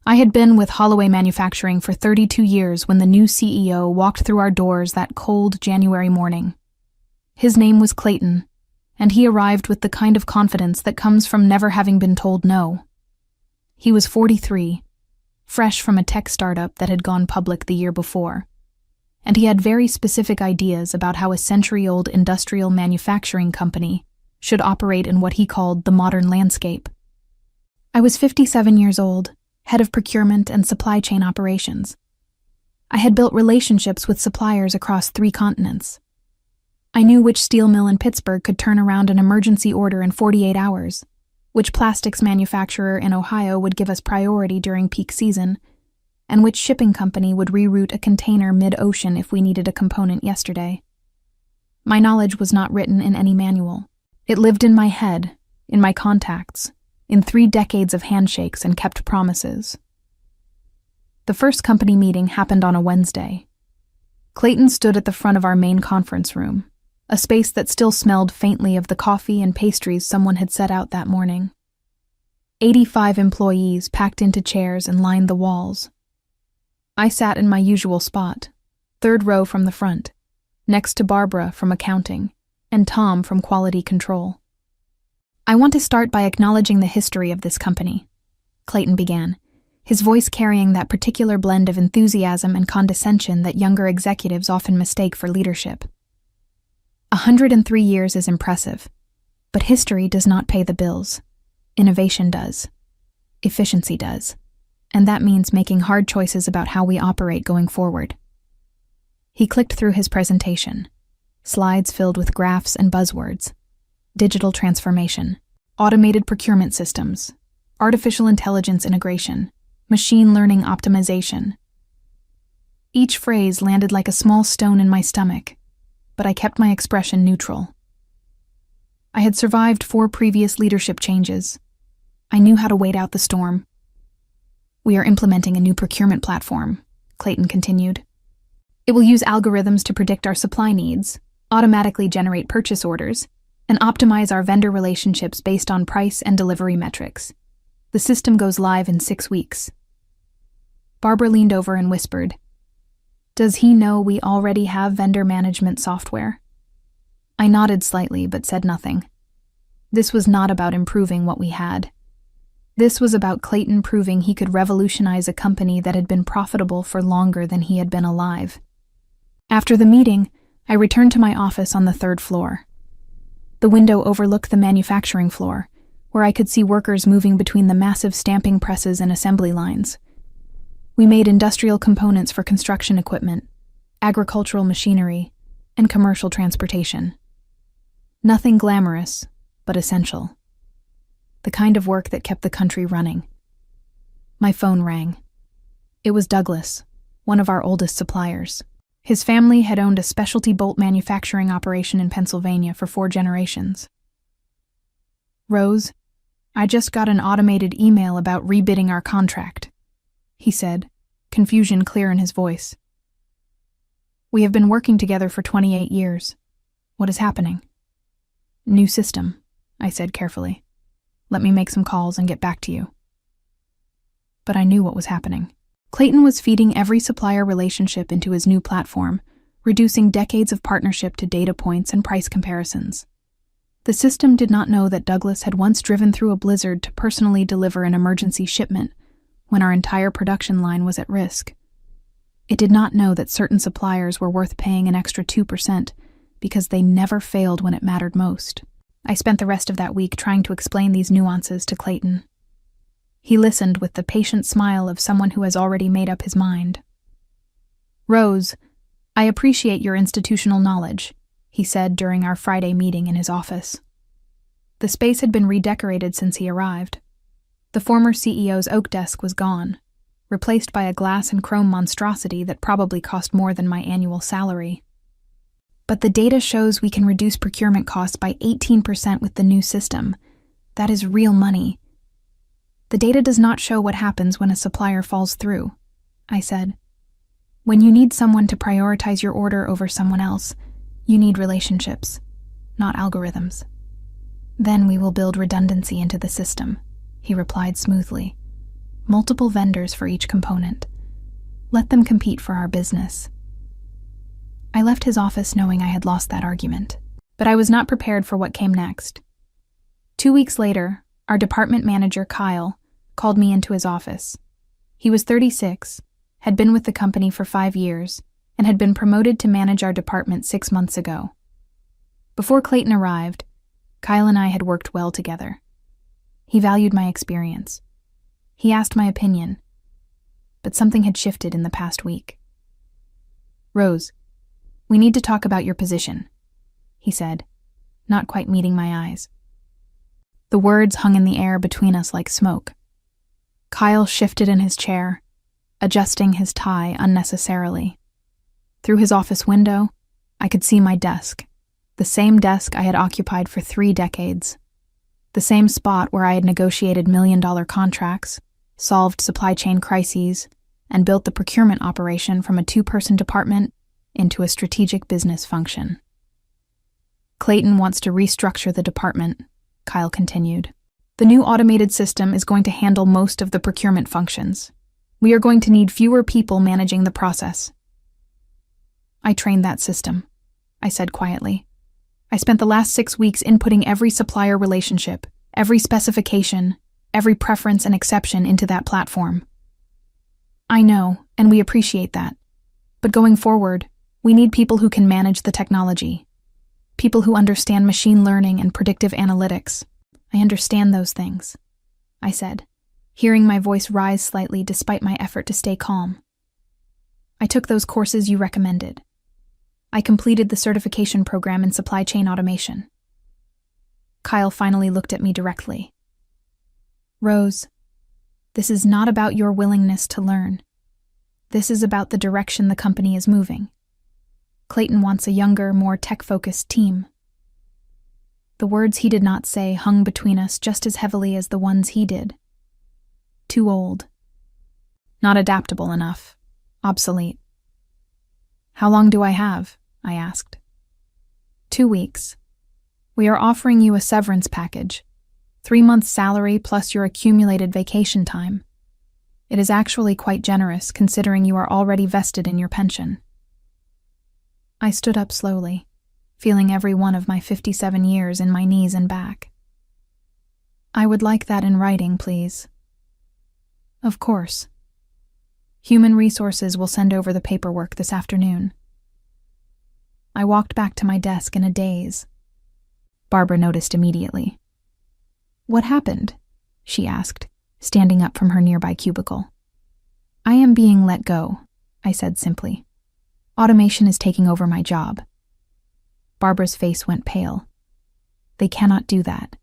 I had been with Holloway Manufacturing for 32 years when the new CEO walked through our doors that cold January morning. His name was Clayton, and he arrived with the kind of confidence that comes from never having been told no. He was 43, fresh from a tech startup that had gone public the year before, and he had very specific ideas about how a century-old industrial manufacturing company should operate in what he called the modern landscape. I was 57 years old, head of procurement and supply chain operations. I had built relationships with suppliers across 3 continents. I knew which steel mill in Pittsburgh could turn around an emergency order in 48 hours, which plastics manufacturer in Ohio would give us priority during peak season, and which shipping company would reroute a container mid-ocean if we needed a component yesterday. My knowledge was not written in any manual. It lived in my head, in my contacts, in 3 decades of handshakes and kept promises. The first company meeting happened on a Wednesday. Clayton stood at the front of our main conference room, a space that still smelled faintly of the coffee and pastries someone had set out that morning. 85 employees packed into chairs and lined the walls. I sat in my usual spot, 3rd row from the front, next to Barbara from accounting and Tom from quality control. "I want to start by acknowledging the history of this company," Clayton began, his voice carrying that particular blend of enthusiasm and condescension that younger executives often mistake for leadership. 103 years is impressive, but history does not pay the bills. Innovation does. Efficiency does. And that means making hard choices about how we operate going forward. He clicked through his presentation, slides filled with graphs and buzzwords. Digital transformation, automated procurement systems, artificial intelligence integration, machine learning optimization. Each phrase landed like a small stone in my stomach, but I kept my expression neutral. I had survived 4 previous leadership changes. I knew how to wait out the storm. "We are implementing a new procurement platform," Clayton continued. "It will use algorithms to predict our supply needs, automatically generate purchase orders, and optimize our vendor relationships based on price and delivery metrics. The system goes live in 6 weeks. Barbara leaned over and whispered, "Does he know we already have vendor management software?" I nodded slightly but said nothing. This was not about improving what we had. This was about Clayton proving he could revolutionize a company that had been profitable for longer than he had been alive. After the meeting, I returned to my office on the 3rd floor. The window overlooked the manufacturing floor, where I could see workers moving between the massive stamping presses and assembly lines. We made industrial components for construction equipment, agricultural machinery, and commercial transportation. Nothing glamorous, but essential. The kind of work that kept the country running. My phone rang. It was Douglas, one of our oldest suppliers. His family had owned a specialty bolt manufacturing operation in Pennsylvania for 4 generations. "Rose, I just got an automated email about rebidding our contract," he said, confusion clear in his voice. "We have been working together for 28 years. What is happening?" "New system," I said carefully. "Let me make some calls and get back to you." But I knew what was happening. Clayton was feeding every supplier relationship into his new platform, reducing decades of partnership to data points and price comparisons. The system did not know that Douglas had once driven through a blizzard to personally deliver an emergency shipment when our entire production line was at risk. It did not know that certain suppliers were worth paying an extra 2% because they never failed when it mattered most. I spent the rest of that week trying to explain these nuances to Clayton. He listened with the patient smile of someone who has already made up his mind. "Rose, I appreciate your institutional knowledge," he said during our Friday meeting in his office. The space had been redecorated since he arrived. The former CEO's oak desk was gone, replaced by a glass and chrome monstrosity that probably cost more than my annual salary. "But the data shows we can reduce procurement costs by 18% with the new system. That is real money." "The data does not show what happens when a supplier falls through," I said. "When you need someone to prioritize your order over someone else, you need relationships, not algorithms." "Then we will build redundancy into the system," he replied smoothly. multiple vendors for each component. Let them compete for our business. I left his office knowing I had lost that argument, but I was not prepared for what came next. 2 weeks later, our department manager, Kyle, called me into his office. He was 36, had been with the company for 5 years, and had been promoted to manage our department 6 months ago. Before Clayton arrived, Kyle and I had worked well together. He valued my experience. He asked my opinion, but something had shifted in the past week. "Rose, we need to talk about your position," he said, not quite meeting my eyes. The words hung in the air between us like smoke. Kyle shifted in his chair, adjusting his tie unnecessarily. Through his office window, I could see my desk, the same desk I had occupied for 3 decades, the same spot where I had negotiated million-dollar contracts, solved supply chain crises, and built the procurement operation from a 2-person department into a strategic business function. "Clayton wants to restructure the department," Kyle continued. "The new automated system is going to handle most of the procurement functions. We are going to need fewer people managing the process." "I trained that system," I said quietly. "I spent the last 6 weeks inputting every supplier relationship, every specification, every preference and exception into that platform." "I know, and we appreciate that. But going forward, we need people who can manage the technology. People who understand machine learning and predictive analytics." "I understand those things," I said, hearing my voice rise slightly despite my effort to stay calm. "I took those courses you recommended. I completed the certification program in supply chain automation." Kyle finally looked at me directly. "Rose, this is not about your willingness to learn. This is about the direction the company is moving. Clayton wants a younger, more tech-focused team." The words he did not say hung between us just as heavily as the ones he did. Too old. Not adaptable enough. Obsolete. "How long do I have?" I asked. 2 weeks. We are offering you a severance package, 3 months' salary plus your accumulated vacation time. It is actually quite generous considering you are already vested in your pension. I stood up slowly, feeling every one of my 57 years in my knees and back. "I would like that in writing, please." "Of course. Human Resources will send over the paperwork this afternoon." I walked back to my desk in a daze. Barbara noticed immediately. "What happened?" she asked, standing up from her nearby cubicle. "I am being let go," I said simply. "Automation is taking over my job." Barbara's face went pale. "They cannot do that.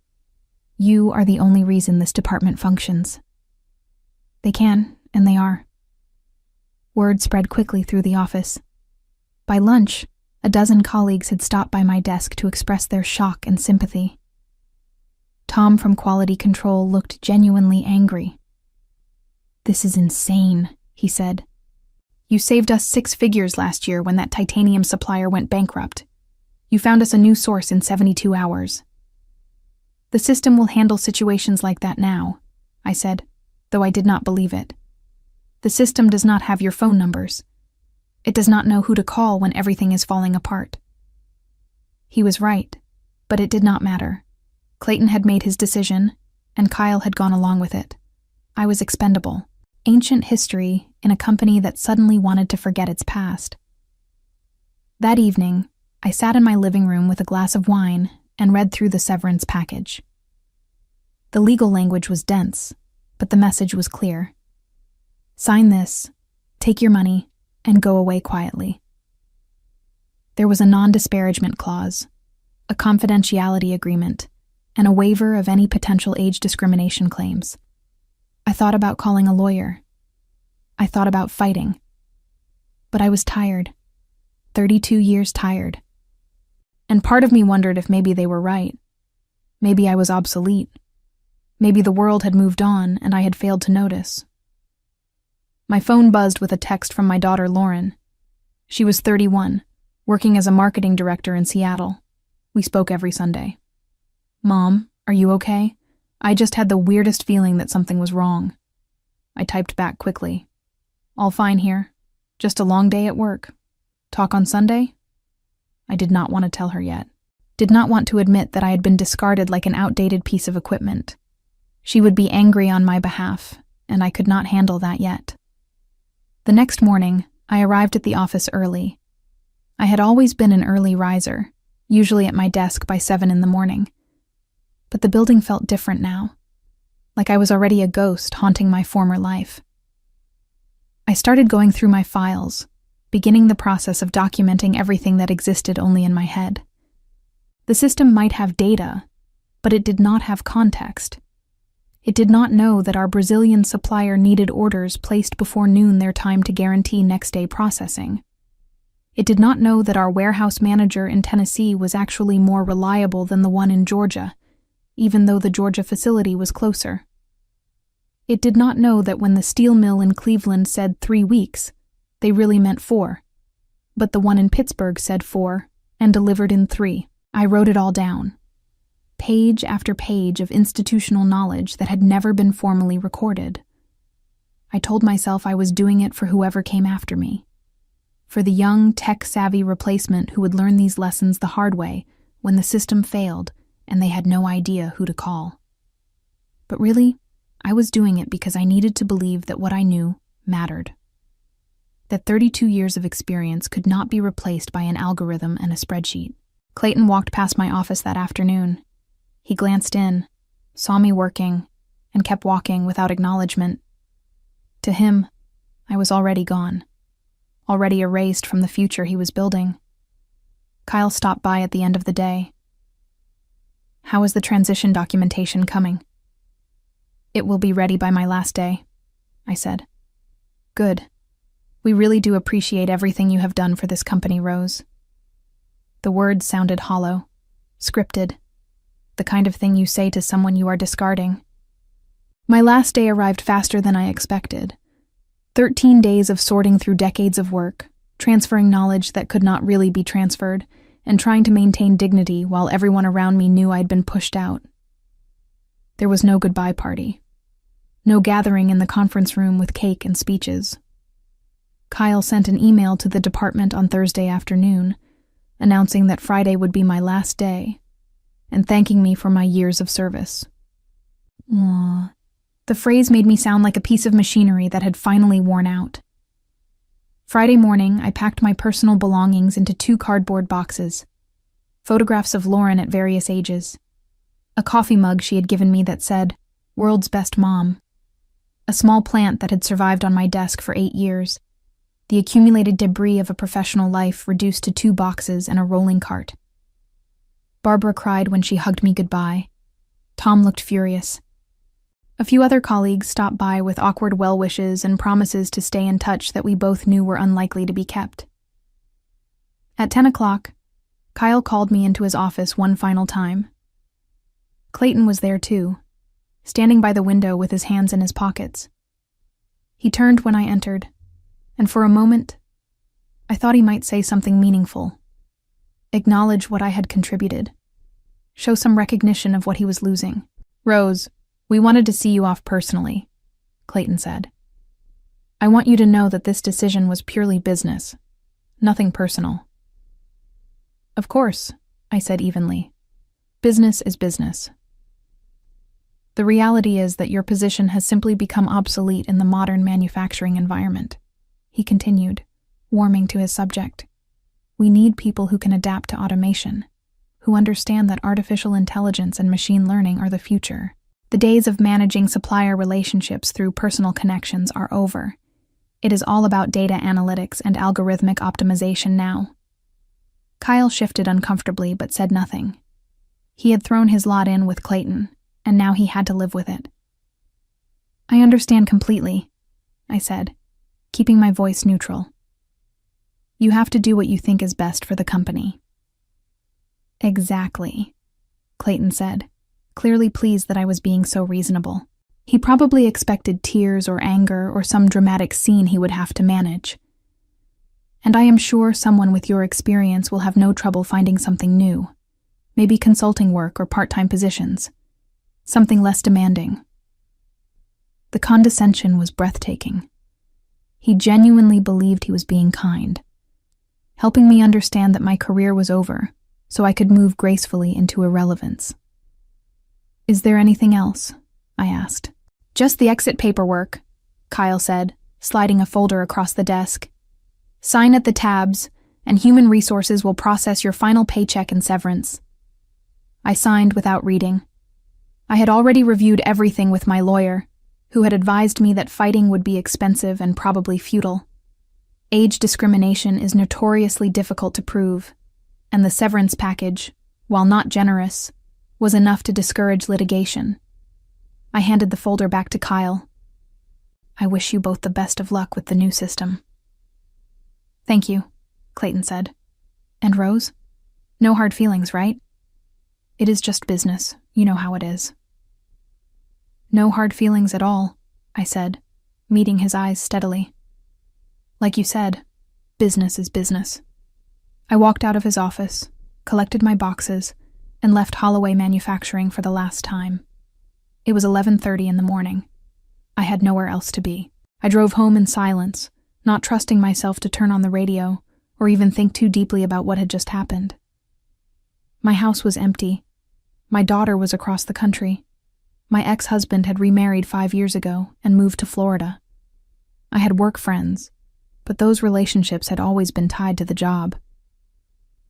You are the only reason this department functions." "They can, and they are." Word spread quickly through the office. By lunch, a dozen colleagues had stopped by my desk to express their shock and sympathy. Tom from Quality Control looked genuinely angry. "This is insane," he said. "You saved us 6 figures last year when that titanium supplier went bankrupt. You found us a new source in 72 hours. "The system will handle situations like that now," I said, though I did not believe it. "The system does not have your phone numbers. It does not know who to call when everything is falling apart." He was right, but it did not matter. Clayton had made his decision, and Kyle had gone along with it. I was expendable. Ancient history in a company that suddenly wanted to forget its past. That evening, I sat in my living room with a glass of wine and read through the severance package. The legal language was dense, but the message was clear. Sign this, take your money, and go away quietly. There was a non-disparagement clause, a confidentiality agreement, and a waiver of any potential age discrimination claims. I thought about calling a lawyer. I thought about fighting. But I was tired. 32 years tired. And part of me wondered if maybe they were right. Maybe I was obsolete. Maybe the world had moved on and I had failed to notice. My phone buzzed with a text from my daughter Lauren. She was 31, working as a marketing director in Seattle. We spoke every Sunday. "Mom, are you okay? I just had the weirdest feeling that something was wrong." I typed back quickly. All fine here. Just a long day at work. Talk on Sunday? I did not want to tell her yet. Did not want to admit that I had been discarded like an outdated piece of equipment. She would be angry on my behalf, and I could not handle that yet. The next morning, I arrived at the office early. I had always been an early riser, usually at my desk by 7 in the morning. But the building felt different now, like I was already a ghost haunting my former life. I started going through my files, beginning the process of documenting everything that existed only in my head. The system might have data, but it did not have context. It did not know that our Brazilian supplier needed orders placed before noon their time to guarantee next-day processing. It did not know that our warehouse manager in Tennessee was actually more reliable than the one in Georgia, even though the Georgia facility was closer. It did not know that when the steel mill in Cleveland said 3 weeks, they really meant 4, but the one in Pittsburgh said 4 and delivered in 3. I wrote it all down. Page after page of institutional knowledge that had never been formally recorded. I told myself I was doing it for whoever came after me. For the young, tech-savvy replacement who would learn these lessons the hard way when the system failed and they had no idea who to call. But really, I was doing it because I needed to believe that what I knew mattered. That 32 years of experience could not be replaced by an algorithm and a spreadsheet. Clayton walked past my office that afternoon. He glanced in, saw me working, and kept walking without acknowledgement. To him, I was already gone, already erased from the future he was building. Kyle stopped by at the end of the day. How is the transition documentation coming? It will be ready by my last day, I said. Good. We really do appreciate everything you have done for this company, Rose. The words sounded hollow, scripted, the kind of thing you say to someone you are discarding. My last day arrived faster than I expected. 13 days of sorting through decades of work, transferring knowledge that could not really be transferred, and trying to maintain dignity while everyone around me knew I'd been pushed out. There was no goodbye party. No gathering in the conference room with cake and speeches. Kyle sent an email to the department on Thursday afternoon, announcing that Friday would be my last day, and thanking me for my years of service. Aww. The phrase made me sound like a piece of machinery that had finally worn out. Friday morning, I packed my personal belongings into 2 cardboard boxes, photographs of Lauren at various ages, a coffee mug she had given me that said, "World's Best Mom," a small plant that had survived on my desk for 8 years, the accumulated debris of a professional life reduced to 2 boxes and a rolling cart. Barbara cried when she hugged me goodbye. Tom looked furious. A few other colleagues stopped by with awkward well wishes and promises to stay in touch that we both knew were unlikely to be kept. At 10 o'clock, Kyle called me into his office one final time. Clayton was there too, standing by the window with his hands in his pockets. He turned when I entered, and for a moment, I thought he might say something meaningful, acknowledge what I had contributed, show some recognition of what he was losing. "Rose, we wanted to see you off personally," Clayton said. "I want you to know that this decision was purely business, nothing personal." "Of course," I said evenly. "Business is business." "The reality is that your position has simply become obsolete in the modern manufacturing environment," he continued, warming to his subject. "We need people who can adapt to automation, who understand that artificial intelligence and machine learning are the future. The days of managing supplier relationships through personal connections are over. It is all about data analytics and algorithmic optimization now." Kyle shifted uncomfortably but said nothing. He had thrown his lot in with Clayton, and now he had to live with it. "I understand completely," I said, keeping my voice neutral. "You have to do what you think is best for the company." "Exactly," Clayton said, clearly pleased that I was being so reasonable. He probably expected tears or anger or some dramatic scene he would have to manage. "And I am sure someone with your experience will have no trouble finding something new, maybe consulting work or part-time positions, something less demanding." The condescension was breathtaking. He genuinely believed he was being kind, helping me understand that my career was over, so I could move gracefully into irrelevance. "Is there anything else?" I asked. "Just the exit paperwork," Kyle said, sliding a folder across the desk. "Sign at the tabs, and Human Resources will process your final paycheck and severance." I signed without reading. I had already reviewed everything with my lawyer, who had advised me that fighting would be expensive and probably futile. Age discrimination is notoriously difficult to prove, and the severance package, while not generous, was enough to discourage litigation. I handed the folder back to Kyle. "I wish you both the best of luck with the new system." "Thank you," Clayton said. "And Rose? No hard feelings, right?" "It is just business. You know how it is." "No hard feelings at all," I said, meeting his eyes steadily. "Like you said, business is business." I walked out of his office, collected my boxes, and left Holloway Manufacturing for the last time. It was 11:30 in the morning. I had nowhere else to be. I drove home in silence, not trusting myself to turn on the radio or even think too deeply about what had just happened. My house was empty. My daughter was across the country. My ex-husband had remarried 5 years ago and moved to Florida. I had work friends, but those relationships had always been tied to the job.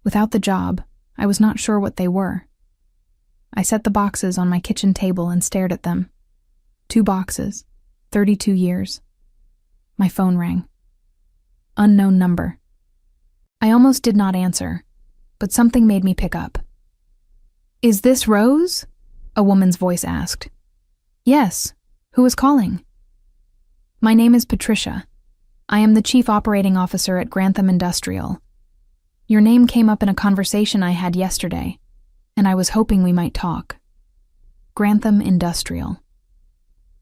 Without the job, I was not sure what they were. I set the boxes on my kitchen table and stared at them. 2 boxes, 32 years. My phone rang. Unknown number. I almost did not answer, but something made me pick up. "Is this Rose?" a woman's voice asked. "Yes. Who is calling?" "My name is Patricia. I am the Chief Operating Officer at Grantham Industrial. Your name came up in a conversation I had yesterday, and I was hoping we might talk." Grantham Industrial.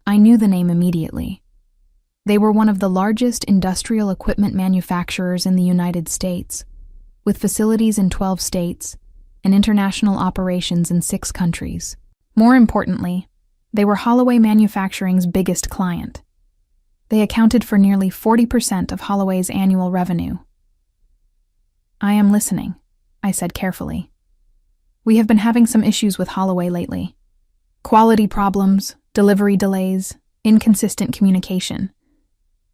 I knew the name immediately. They were one of the largest industrial equipment manufacturers in the United States, with facilities in 12 states and international operations in 6 countries. More importantly, they were Holloway Manufacturing's biggest client. They accounted for nearly 40% of Holloway's annual revenue. "I am listening," I said carefully. "We have been having some issues with Holloway lately. Quality problems, delivery delays, inconsistent communication.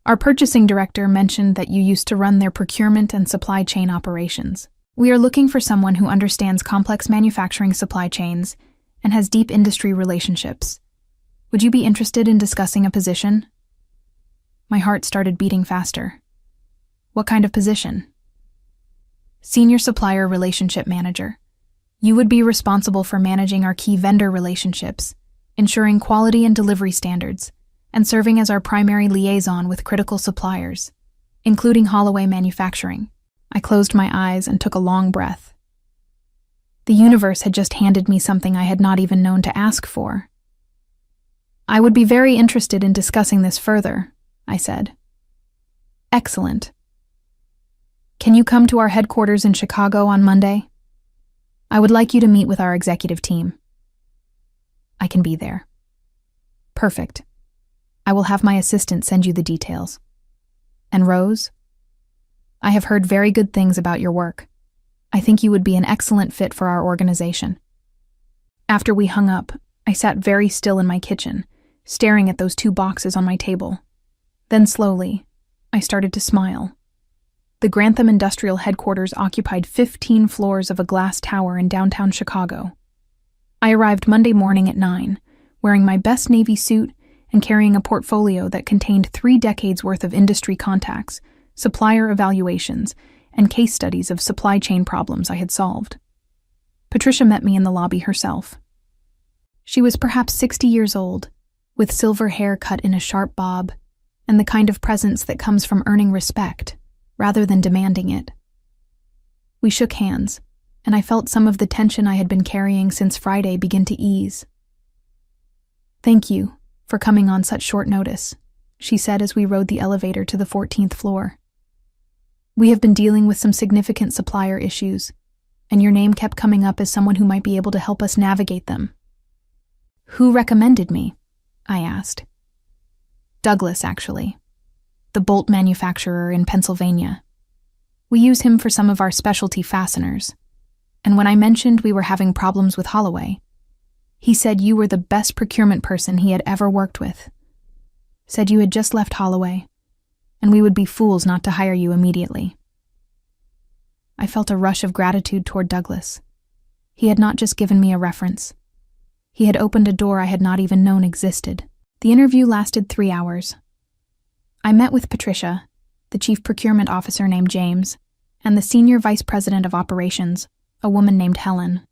Our purchasing director mentioned that you used to run their procurement and supply chain operations. We are looking for someone who understands complex manufacturing supply chains and has deep industry relationships. Would you be interested in discussing a position?" My heart started beating faster. "What kind of position?" "Senior Supplier Relationship Manager. You would be responsible for managing our key vendor relationships, ensuring quality and delivery standards, and serving as our primary liaison with critical suppliers, including Holloway Manufacturing." I closed my eyes and took a long breath. The universe had just handed me something I had not even known to ask for. "I would be very interested in discussing this further," I said. "Excellent. Can you come to our headquarters in Chicago on Monday? I would like you to meet with our executive team." "I can be there." "Perfect. I will have my assistant send you the details." "And Rose? I have heard very good things about your work. I think you would be an excellent fit for our organization." After we hung up, I sat very still in my kitchen, staring at those 2 boxes on my table. Then slowly, I started to smile. The Grantham Industrial headquarters occupied 15 floors of a glass tower in downtown Chicago. I arrived Monday morning at 9, wearing my best Navy suit and carrying a portfolio that contained 3 decades worth of industry contacts, supplier evaluations, and case studies of supply chain problems I had solved. Patricia met me in the lobby herself. She was perhaps 60 years old, with silver hair cut in a sharp bob, and the kind of presence that comes from earning respect, rather than demanding it. We shook hands, and I felt some of the tension I had been carrying since Friday begin to ease. "Thank you for coming on such short notice," she said as we rode the elevator to the 14th floor. "We have been dealing with some significant supplier issues, and your name kept coming up as someone who might be able to help us navigate them." "Who recommended me?" I asked. Douglas, actually. The bolt manufacturer in Pennsylvania. We use him for some of our specialty fasteners. And when I mentioned we were having problems with Holloway, he said you were the best procurement person he had ever worked with. Said you had just left Holloway, and we would be fools not to hire you immediately. I felt a rush of gratitude toward Douglas. He had not just given me a reference. He had opened a door I had not even known existed. The interview lasted 3 hours. I met with Patricia, the chief procurement officer named James, and the senior vice president of operations, a woman named Helen.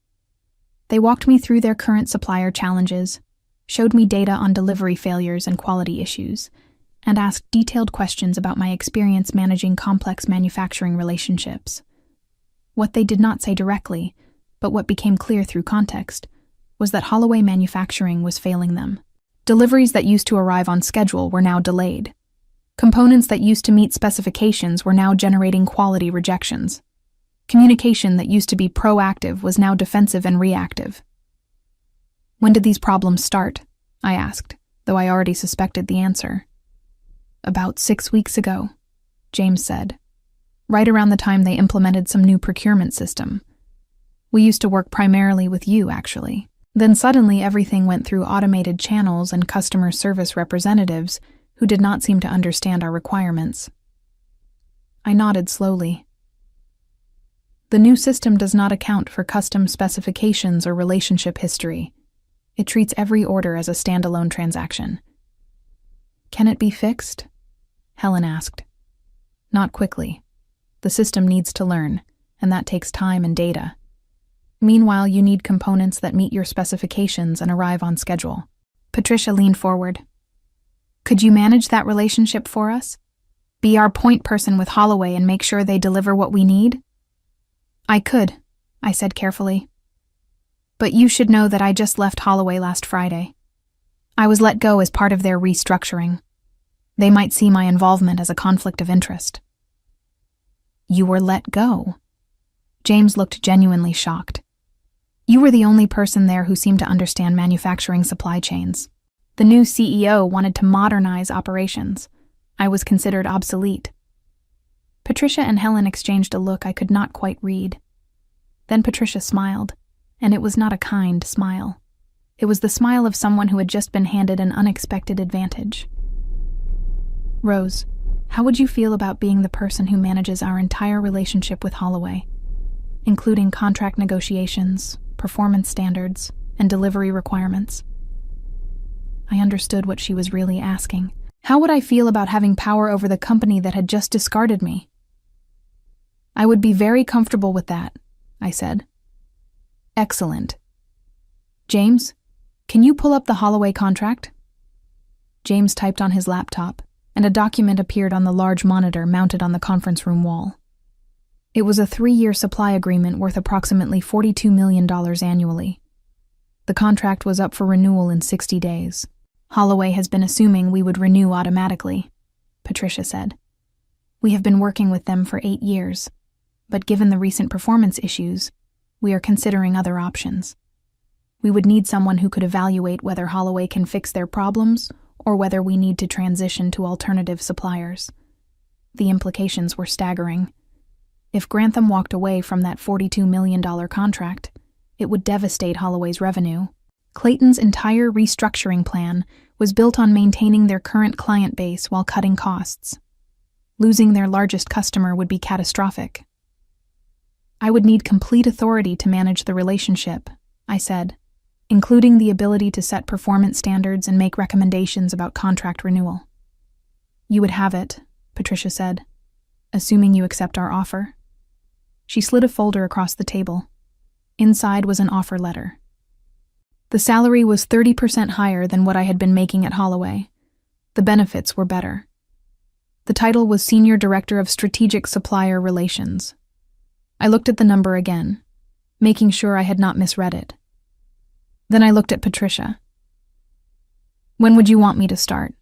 They walked me through their current supplier challenges, showed me data on delivery failures and quality issues, and asked detailed questions about my experience managing complex manufacturing relationships. What they did not say directly, but what became clear through context, was that Holloway Manufacturing was failing them. Deliveries that used to arrive on schedule were now delayed. Components that used to meet specifications were now generating quality rejections. Communication that used to be proactive was now defensive and reactive. When did these problems start? I asked, though I already suspected the answer. About 6 weeks ago, James said. Right around the time they implemented some new procurement system. We used to work primarily with you, actually. Then suddenly everything went through automated channels and customer service representatives who did not seem to understand our requirements. I nodded slowly. The new system does not account for custom specifications or relationship history. It treats every order as a standalone transaction. Can it be fixed? Helen asked. Not quickly. The system needs to learn, and that takes time and data. Meanwhile, you need components that meet your specifications and arrive on schedule. Patricia leaned forward. Could you manage that relationship for us? Be our point person with Holloway and make sure they deliver what we need? I could, I said carefully. But you should know that I just left Holloway last Friday. I was let go as part of their restructuring. They might see my involvement as a conflict of interest. You were let go? James looked genuinely shocked. You were the only person there who seemed to understand manufacturing supply chains. The new CEO wanted to modernize operations. I was considered obsolete. Patricia and Helen exchanged a look I could not quite read. Then Patricia smiled, and it was not a kind smile. It was the smile of someone who had just been handed an unexpected advantage. Rose, how would you feel about being the person who manages our entire relationship with Holloway, including contract negotiations, performance standards, and delivery requirements? I understood what she was really asking. How would I feel about having power over the company that had just discarded me? I would be very comfortable with that, I said. Excellent. James, can you pull up the Holloway contract? James typed on his laptop, and a document appeared on the large monitor mounted on the conference room wall. It was a 3-year supply agreement worth approximately $42 million annually. The contract was up for renewal in 60 days. Holloway has been assuming we would renew automatically, Patricia said. We have been working with them for 8 years, but given the recent performance issues, we are considering other options. We would need someone who could evaluate whether Holloway can fix their problems or whether we need to transition to alternative suppliers. The implications were staggering. If Grantham walked away from that $42 million contract, it would devastate Holloway's revenue. Clayton's entire restructuring plan was built on maintaining their current client base while cutting costs. Losing their largest customer would be catastrophic. I would need complete authority to manage the relationship, I said, including the ability to set performance standards and make recommendations about contract renewal. You would have it, Patricia said, assuming you accept our offer. She slid a folder across the table. Inside was an offer letter. The salary was 30% higher than what I had been making at Holloway. The benefits were better. The title was Senior Director of Strategic Supplier Relations. I looked at the number again, making sure I had not misread it. Then I looked at Patricia. When would you want me to start?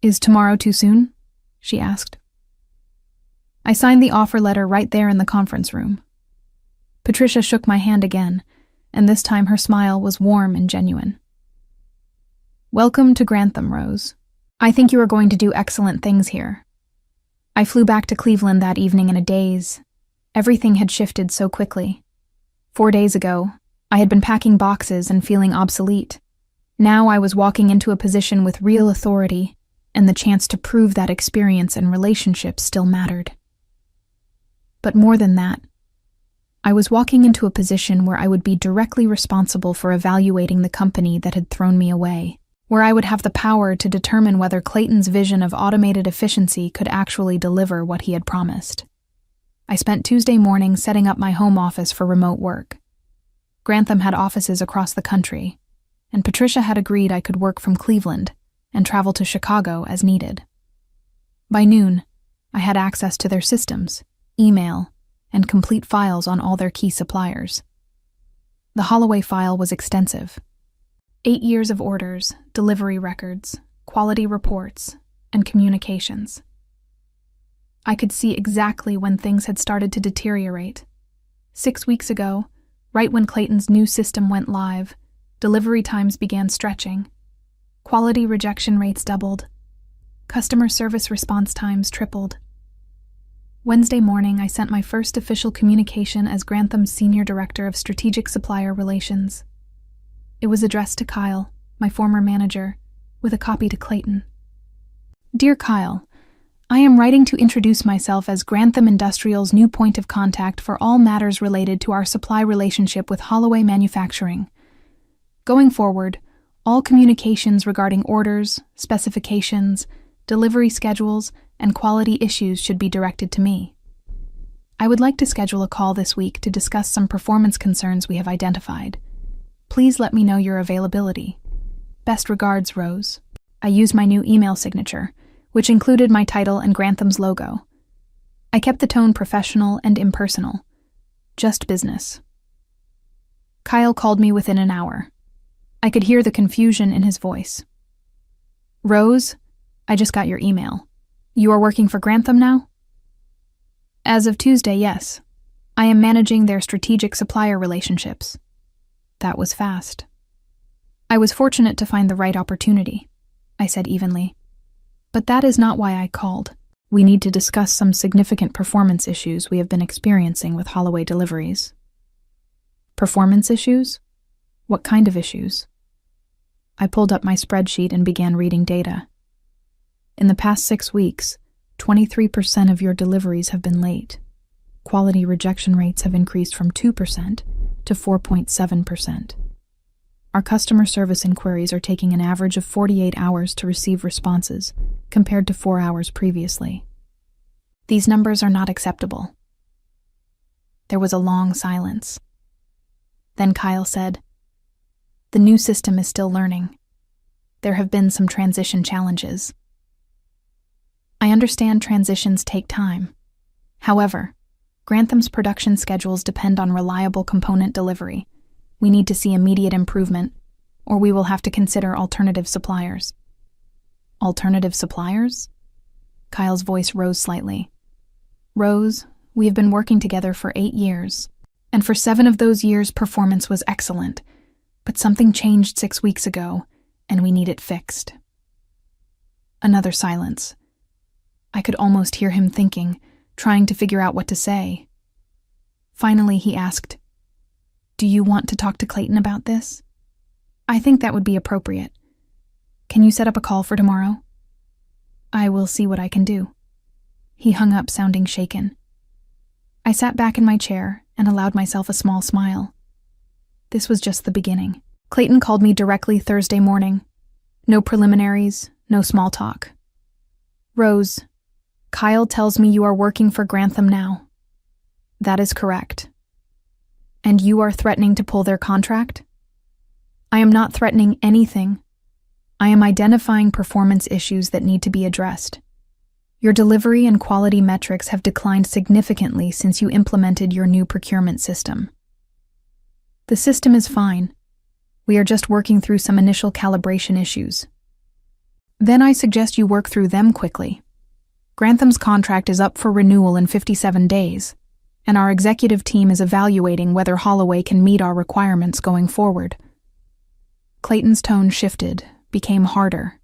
Is tomorrow too soon? She asked. I signed the offer letter right there in the conference room. Patricia shook my hand again, and this time her smile was warm and genuine. Welcome to Grantham, Rose, I think you are going to do excellent things here. I flew back to Cleveland that evening in a daze. Everything had shifted so quickly. 4 days ago, I had been packing boxes and feeling obsolete. Now I was walking into a position with real authority and the chance to prove that experience and relationships still mattered. But more than that, I was walking into a position where I would be directly responsible for evaluating the company that had thrown me away, where I would have the power to determine whether Clayton's vision of automated efficiency could actually deliver what he had promised. I spent Tuesday morning setting up my home office for remote work. Grantham had offices across the country, and Patricia had agreed I could work from Cleveland and travel to Chicago as needed. By noon, I had access to their systems, email, and complete files on all their key suppliers. The Holloway file was extensive. 8 years of orders, delivery records, quality reports, and communications. I could see exactly when things had started to deteriorate. 6 weeks ago, right when Clayton's new system went live, delivery times began stretching. Quality rejection rates doubled. Customer service response times tripled. Wednesday morning, I sent my first official communication as Grantham's Senior Director of Strategic Supplier Relations. It was addressed to Kyle, my former manager, with a copy to Clayton. Dear Kyle, I am writing to introduce myself as Grantham Industrial's new point of contact for all matters related to our supply relationship with Holloway Manufacturing. Going forward, all communications regarding orders, specifications, delivery schedules, and quality issues should be directed to me. I would like to schedule a call this week to discuss some performance concerns we have identified. Please let me know your availability. Best regards, Rose. I used my new email signature, which included my title and Grantham's logo. I kept the tone professional and impersonal. Just business. Kyle called me within an hour. I could hear the confusion in his voice. Rose, I just got your email. You are working for Grantham now? As of Tuesday, yes. I am managing their strategic supplier relationships. That was fast. I was fortunate to find the right opportunity, I said evenly. But that is not why I called. We need to discuss some significant performance issues we have been experiencing with Holloway deliveries. Performance issues? What kind of issues? I pulled up my spreadsheet and began reading data. In the past 6 weeks, 23% of your deliveries have been late. Quality rejection rates have increased from 2% to 4.7%. Our customer service inquiries are taking an average of 48 hours to receive responses, compared to 4 hours previously. These numbers are not acceptable. There was a long silence. Then Kyle said, "The new system is still learning. There have been some transition challenges. I understand transitions take time. However, Grantham's production schedules depend on reliable component delivery. We need to see immediate improvement, or we will have to consider alternative suppliers." Alternative suppliers? Kyle's voice rose slightly. Rose, we have been working together for 8 years, and for 7 of those years performance was excellent, but something changed 6 weeks ago, and we need it fixed. Another silence. I could almost hear him thinking, trying to figure out what to say. Finally, he asked, "Do you want to talk to Clayton about this?" "I think that would be appropriate. Can you set up a call for tomorrow?" "I will see what I can do." He hung up, sounding shaken. I sat back in my chair and allowed myself a small smile. This was just the beginning. Clayton called me directly Thursday morning. No preliminaries, no small talk. "Rose, Kyle tells me you are working for Grantham now." "That is correct." "And you are threatening to pull their contract?" "I am not threatening anything. I am identifying performance issues that need to be addressed. Your delivery and quality metrics have declined significantly since you implemented your new procurement system." "The system is fine. We are just working through some initial calibration issues." "Then I suggest you work through them quickly. Grantham's contract is up for renewal in 57 days, and our executive team is evaluating whether Holloway can meet our requirements going forward." Clayton's tone shifted, became harder.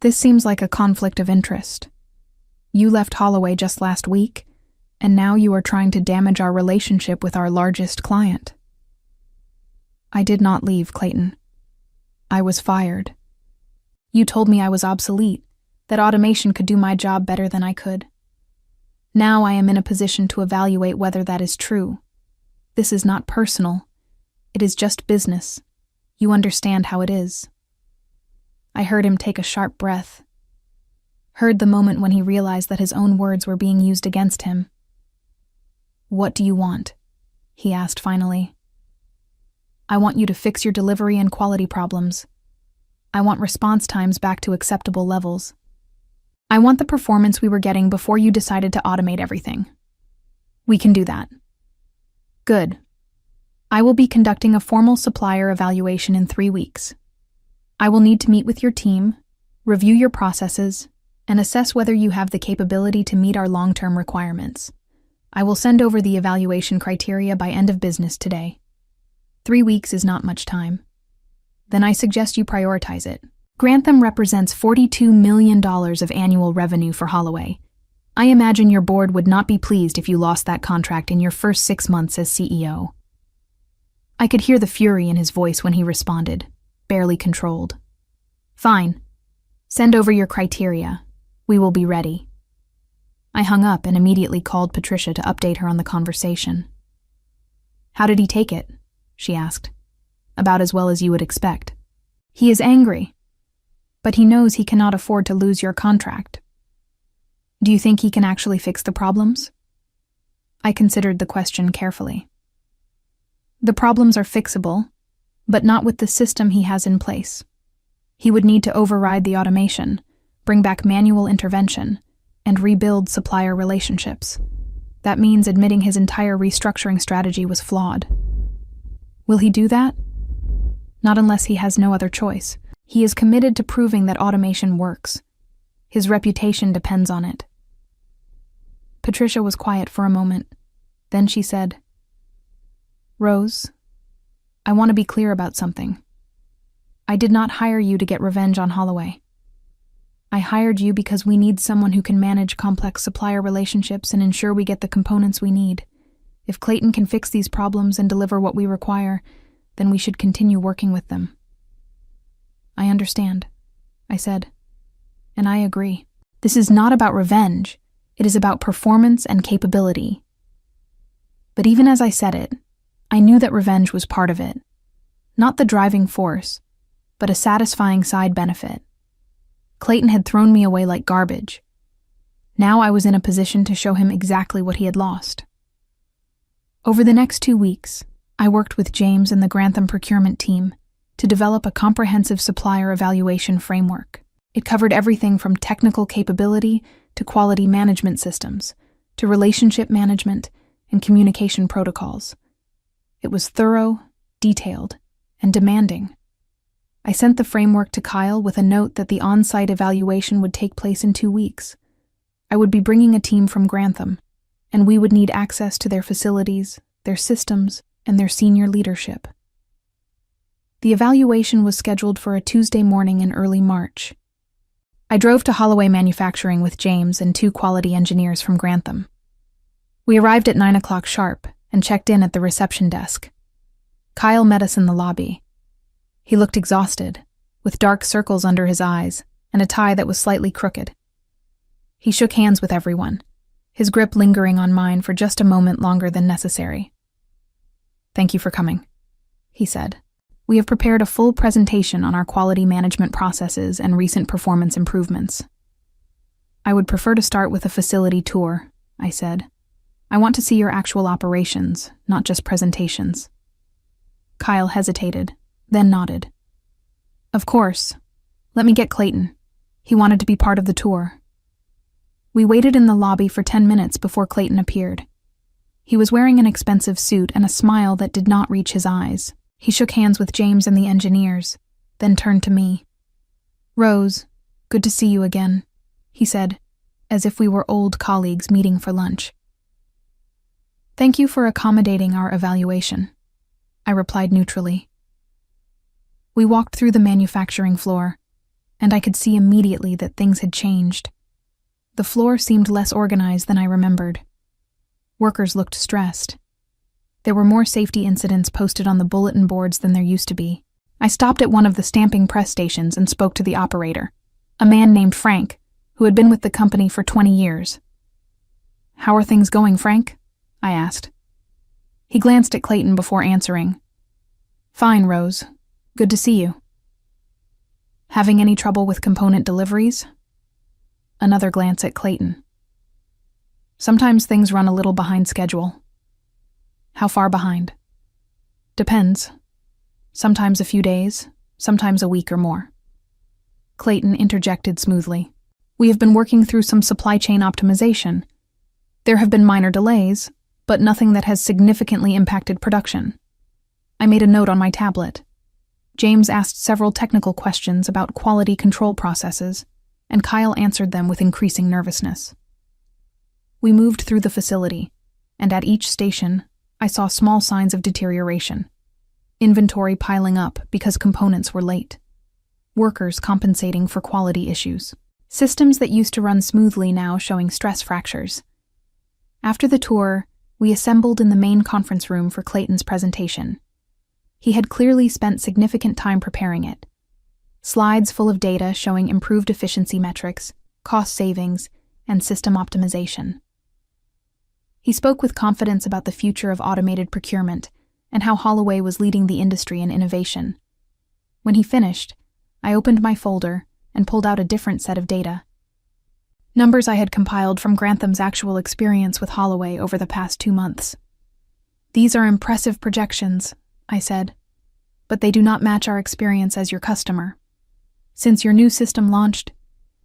This seems like a conflict of interest. You left Holloway just last week, and now you are trying to damage our relationship with our largest client. I did not leave, Clayton. I was fired. You told me I was obsolete, that automation could do my job better than I could. Now I am in a position to evaluate whether that is true. This is not personal. It is just business. You understand how it is. I heard him take a sharp breath. Heard the moment when he realized that his own words were being used against him. What do you want? He asked finally. I want you to fix your delivery and quality problems. I want response times back to acceptable levels. I want the performance we were getting before you decided to automate everything. We can do that. Good. I will be conducting a formal supplier evaluation in 3 weeks. I will need to meet with your team, review your processes, and assess whether you have the capability to meet our long-term requirements. I will send over the evaluation criteria by end of business today. 3 weeks is not much time. Then I suggest you prioritize it. Grantham represents $42 million of annual revenue for Holloway. I imagine your board would not be pleased if you lost that contract in your first 6 months as CEO. I could hear the fury in his voice when he responded, barely controlled. Fine. Send over your criteria. We will be ready. I hung up and immediately called Patricia to update her on the conversation. How did he take it? She asked. About as well as you would expect. He is angry, but he knows he cannot afford to lose your contract. Do you think he can actually fix the problems? I considered the question carefully. The problems are fixable, but not with the system he has in place. He would need to override the automation, bring back manual intervention, and rebuild supplier relationships. That means admitting his entire restructuring strategy was flawed. Will he do that? Not unless he has no other choice. He is committed to proving that automation works. His reputation depends on it. Patricia was quiet for a moment. Then she said, Rose, I want to be clear about something. I did not hire you to get revenge on Holloway. I hired you because we need someone who can manage complex supplier relationships and ensure we get the components we need. If Clayton can fix these problems and deliver what we require, then we should continue working with them. I understand, I said, and I agree. This is not about revenge. It is about performance and capability. But even as I said it, I knew that revenge was part of it. Not the driving force, but a satisfying side benefit. Clayton had thrown me away like garbage. Now I was in a position to show him exactly what he had lost. Over the next 2 weeks, I worked with James and the Grantham procurement team to develop a comprehensive supplier evaluation framework. It covered everything from technical capability to quality management systems, to relationship management and communication protocols. It was thorough, detailed, and demanding. I sent the framework to Kyle with a note that the on-site evaluation would take place in 2 weeks. I would be bringing a team from Grantham, and we would need access to their facilities, their systems, and their senior leadership. The evaluation was scheduled for a Tuesday morning in early March. I drove to Holloway Manufacturing with James and 2 quality engineers from Grantham. We arrived at 9 o'clock sharp and checked in at the reception desk. Kyle met us in the lobby. He looked exhausted, with dark circles under his eyes and a tie that was slightly crooked. He shook hands with everyone, his grip lingering on mine for just a moment longer than necessary. Thank you for coming, he said. We have prepared a full presentation on our quality management processes and recent performance improvements. I would prefer to start with a facility tour, I said. I want to see your actual operations, not just presentations. Kyle hesitated, then nodded. Of course. Let me get Clayton. He wanted to be part of the tour. We waited in the lobby for 10 minutes before Clayton appeared. He was wearing an expensive suit and a smile that did not reach his eyes. He shook hands with James and the engineers, then turned to me. Rose, good to see you again, he said, as if we were old colleagues meeting for lunch. Thank you for accommodating our evaluation, I replied neutrally. We walked through the manufacturing floor. and I could see immediately that things had changed. The floor seemed less organized than I remembered. Workers looked stressed. There were more safety incidents posted on the bulletin boards than there used to be. I stopped at one of the stamping press stations and spoke to the operator, a man named Frank, who had been with the company for 20 years. "How are things going, Frank?" I asked. He glanced at Clayton before answering. "Fine, Rose. Good to see you." "Having any trouble with component deliveries?" Another glance at Clayton. "Sometimes things run a little behind schedule." "How far behind?" "Depends. Sometimes a few days, sometimes a week or more." Clayton interjected smoothly. "We have been working through some supply chain optimization. There have been minor delays, but nothing that has significantly impacted production." I made a note on my tablet. James asked several technical questions about quality control processes, and Kyle answered them with increasing nervousness. We moved through the facility, and at each station, I saw small signs of deterioration. Inventory piling up because components were late. Workers compensating for quality issues. Systems that used to run smoothly now showing stress fractures. After the tour, we assembled in the main conference room for Clayton's presentation. He had clearly spent significant time preparing it. Slides full of data showing improved efficiency metrics, cost savings, and system optimization. He spoke with confidence about the future of automated procurement and how Holloway was leading the industry in innovation. When he finished, I opened my folder and pulled out a different set of data. Numbers I had compiled from Grantham's actual experience with Holloway over the past 2 months. "These are impressive projections," I said, "but they do not match our experience as your customer. Since your new system launched,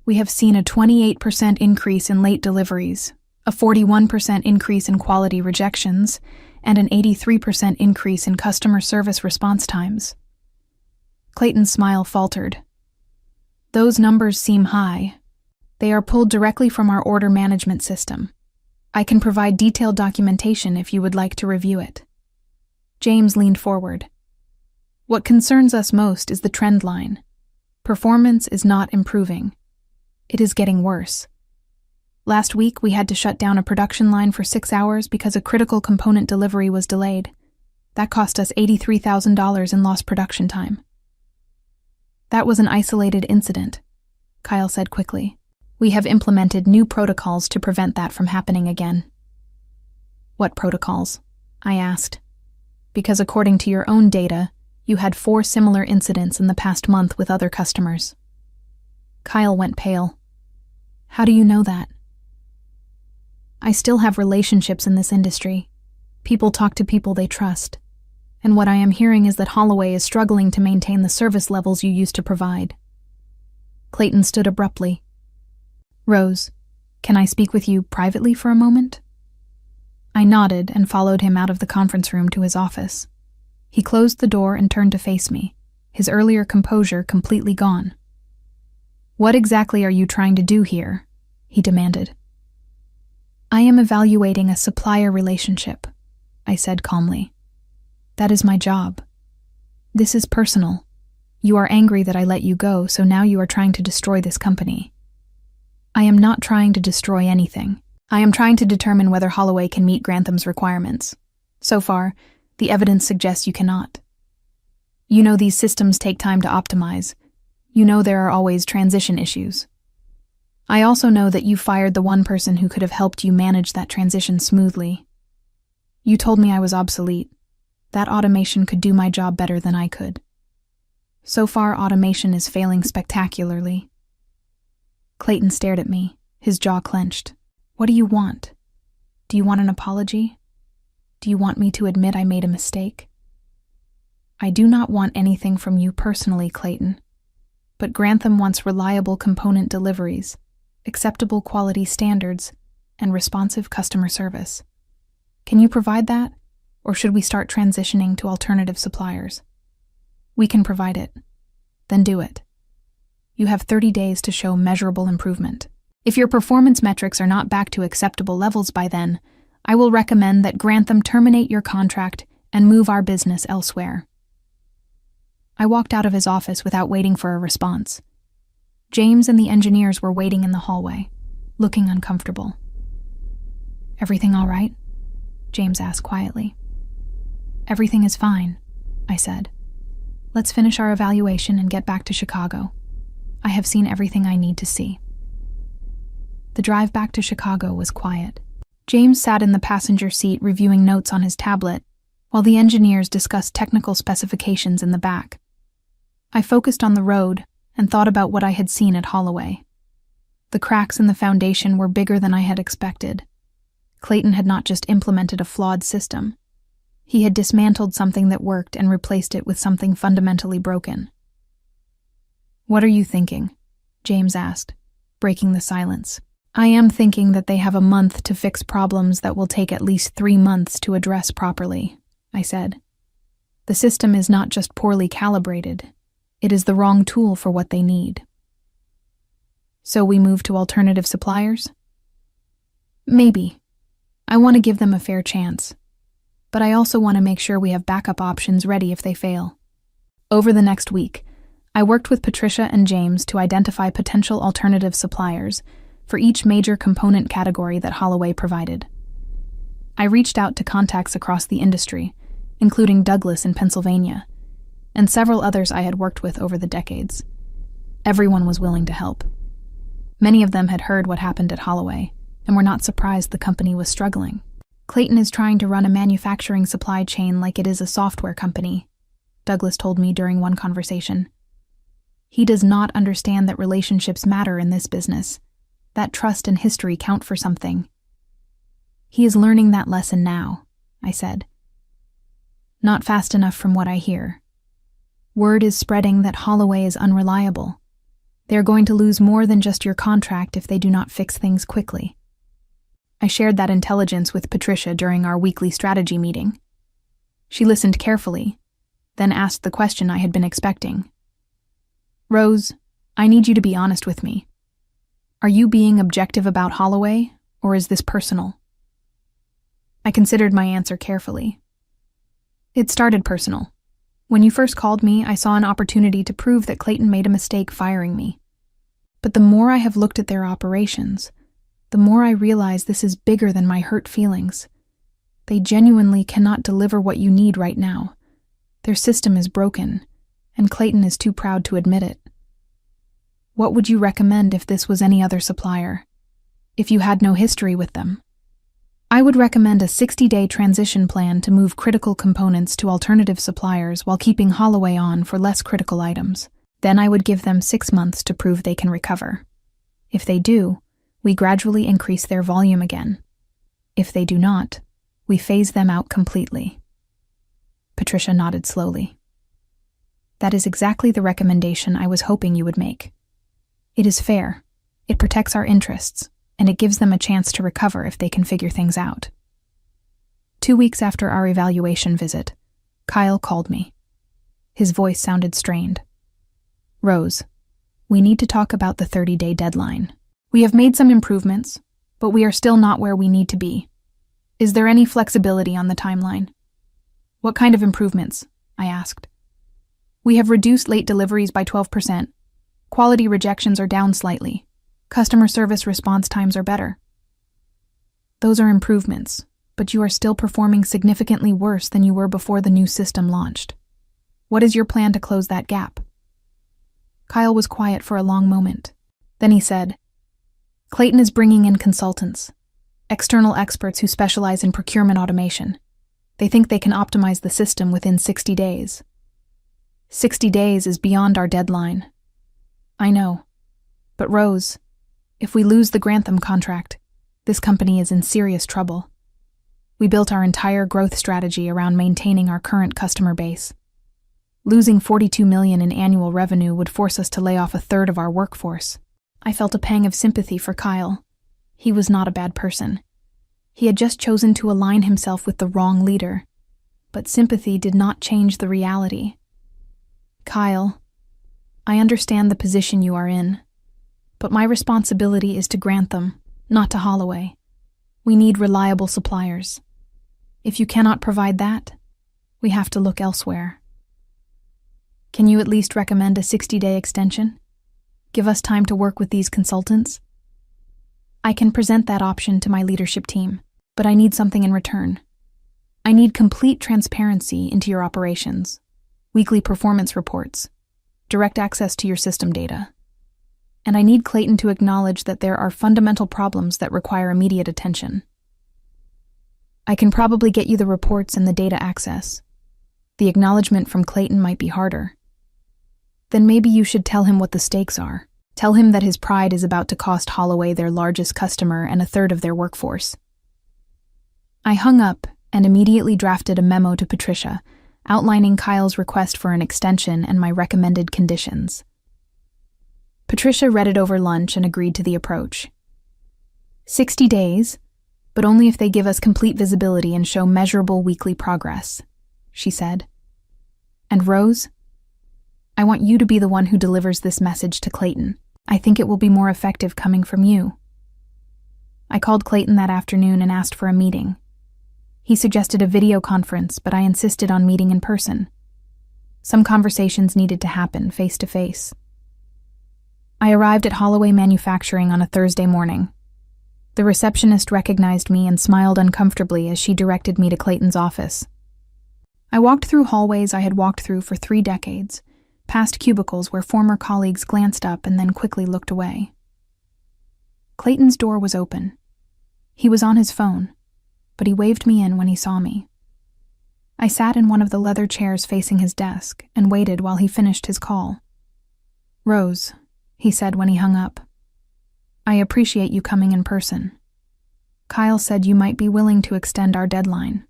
we have seen a 28% increase in late deliveries, a 41% increase in quality rejections, and an 83% increase in customer service response times." Clayton's smile faltered. "Those numbers seem high. They are pulled directly from our order management system. I can provide detailed documentation if you would like to review it." James leaned forward. "What concerns us most is the trend line. Performance is not improving. It is getting worse. Last week, we had to shut down a production line for 6 hours because a critical component delivery was delayed. That cost us $83,000 in lost production time." "That was an isolated incident," Kyle said quickly. "We have implemented new protocols to prevent that from happening again." "What protocols?" I asked. "Because according to your own data, you had 4 similar incidents in the past month with other customers." Kyle went pale. "How do you know that?" "I still have relationships in this industry. People talk to people they trust. And what I am hearing is that Holloway is struggling to maintain the service levels you used to provide." Clayton stood abruptly. "Rose, can I speak with you privately for a moment?" I nodded and followed him out of the conference room to his office. He closed the door and turned to face me, his earlier composure completely gone. "What exactly are you trying to do here?" he demanded. "I am evaluating a supplier relationship," I said calmly. "That is my job. This is personal. You are angry that I let you go, so now you are trying to destroy this company." "I am not trying to destroy anything. I am trying to determine whether Holloway can meet Grantham's requirements. So far, the evidence suggests you cannot. You know these systems take time to optimize. You know there are always transition issues. I also know that you fired the one person who could have helped you manage that transition smoothly. You told me I was obsolete. That automation could do my job better than I could. So far, automation is failing spectacularly." Clayton stared at me, his jaw clenched. "What do you want? Do you want an apology? Do you want me to admit I made a mistake?" "I do not want anything from you personally, Clayton. But Grantham wants reliable component deliveries, acceptable quality standards, and responsive customer service. Can you provide that, or should we start transitioning to alternative suppliers?" "We can provide it. Then do it. You have 30 days to show measurable improvement. If your performance metrics are not back to acceptable levels by then, I will recommend that Grantham terminate your contract and move our business elsewhere." I walked out of his office without waiting for a response. James and the engineers were waiting in the hallway, looking uncomfortable. "Everything all right?" James asked quietly. "Everything is fine," I said. "Let's finish our evaluation and get back to Chicago. I have seen everything I need to see." The drive back to Chicago was quiet. James sat in the passenger seat reviewing notes on his tablet, while the engineers discussed technical specifications in the back. I focused on the road and thought about what I had seen at Holloway. The cracks in the foundation were bigger than I had expected. Clayton had not just implemented a flawed system. He had dismantled something that worked and replaced it with something fundamentally broken. "What are you thinking?" James asked, breaking the silence. "I am thinking that they have a month to fix problems that will take at least 3 months to address properly," I said. "The system is not just poorly calibrated, it is the wrong tool for what they need." "So we move to alternative suppliers?" "Maybe. I want to give them a fair chance. But I also want to make sure we have backup options ready if they fail." Over the next week, I worked with Patricia and James to identify potential alternative suppliers for each major component category that Holloway provided. I reached out to contacts across the industry, including Douglas in Pennsylvania, and several others I had worked with over the decades. Everyone was willing to help. Many of them had heard what happened at Holloway, and were not surprised the company was struggling. "Clayton is trying to run a manufacturing supply chain like it is a software company," Douglas told me during one conversation. "He does not understand that relationships matter in this business, that trust and history count for something." "He is learning that lesson now," I said. "Not fast enough from what I hear. Word is spreading that Holloway is unreliable. They are going to lose more than just your contract if they do not fix things quickly." I shared that intelligence with Patricia during our weekly strategy meeting. She listened carefully, then asked the question I had been expecting. "Rose, I need you to be honest with me. Are you being objective about Holloway, or is this personal?" I considered my answer carefully. "It started personal. When you first called me, I saw an opportunity to prove that Clayton made a mistake firing me. But the more I have looked at their operations, the more I realize this is bigger than my hurt feelings. They genuinely cannot deliver what you need right now. Their system is broken, and Clayton is too proud to admit it. What would you recommend if this was any other supplier? If you had no history with them?" "I would recommend a 60-day transition plan to move critical components to alternative suppliers while keeping Holloway on for less critical items. Then I would give them 6 months to prove they can recover. If they do, we gradually increase their volume again. If they do not, we phase them out completely." Patricia nodded slowly. "That is exactly the recommendation I was hoping you would make. It is fair, it protects our interests, and it gives them a chance to recover if they can figure things out." 2 weeks after our evaluation visit, Kyle called me. His voice sounded strained. "Rose, we need to talk about the 30-day deadline. We have made some improvements, but we are still not where we need to be. Is there any flexibility on the timeline?" "What kind of improvements?" I asked. "We have reduced late deliveries by 12%. Quality rejections are down slightly. Customer service response times are better." "Those are improvements, but you are still performing significantly worse than you were before the new system launched. What is your plan to close that gap?" Kyle was quiet for a long moment. Then he said, "Clayton is bringing in consultants, external experts who specialize in procurement automation. They think they can optimize the system within 60 days. 60 days is beyond our deadline." "I know. But Rose, if we lose the Grantham contract, this company is in serious trouble. We built our entire growth strategy around maintaining our current customer base. Losing $42 million in annual revenue would force us to lay off a third of our workforce." I felt a pang of sympathy for Kyle. He was not a bad person. He had just chosen to align himself with the wrong leader. But sympathy did not change the reality. "Kyle, I understand the position you are in, but my responsibility is to Grantham, not to Holloway. We need reliable suppliers. If you cannot provide that, we have to look elsewhere." "Can you at least recommend a 60-day extension?" Give us time to work with these consultants? I can present that option to my leadership team, but I need something in return. I need complete transparency into your operations, weekly performance reports, direct access to your system data. And I need Clayton to acknowledge that there are fundamental problems that require immediate attention. I can probably get you the reports and the data access. The acknowledgement from Clayton might be harder. Then maybe you should tell him what the stakes are. Tell him that his pride is about to cost Holloway their largest customer and a third of their workforce. I hung up and immediately drafted a memo to Patricia, outlining Kyle's request for an extension and my recommended conditions. Patricia read it over lunch and agreed to the approach. 60 days, but only if they give us complete visibility and show measurable weekly progress, she said. And Rose, I want you to be the one who delivers this message to Clayton. I think it will be more effective coming from you. I called Clayton that afternoon and asked for a meeting. He suggested a video conference, but I insisted on meeting in person. Some conversations needed to happen face to face. I arrived at Holloway Manufacturing on a Thursday morning. The receptionist recognized me and smiled uncomfortably as she directed me to Clayton's office. I walked through hallways I had walked through for 3 decades, past cubicles where former colleagues glanced up and then quickly looked away. Clayton's door was open. He was on his phone, but he waved me in when he saw me. I sat in one of the leather chairs facing his desk and waited while he finished his call. "Rose," he said when he hung up, "I appreciate you coming in person. Kyle said you might be willing to extend our deadline."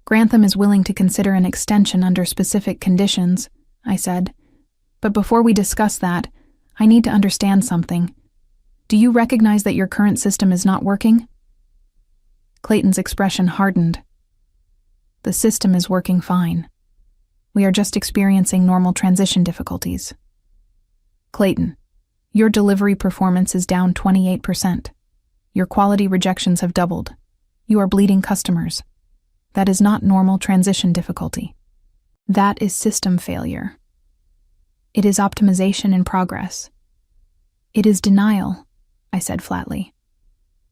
"Grantham is willing to consider an extension under specific conditions," I said. "But before we discuss that, I need to understand something. Do you recognize that your current system is not working?" Clayton's expression hardened. "The system is working fine. We are just experiencing normal transition difficulties." "Clayton, your delivery performance is down 28%. Your quality rejections have doubled. You are bleeding customers. That is not normal transition difficulty. That is system failure. It is optimization in progress. It is denial," I said flatly.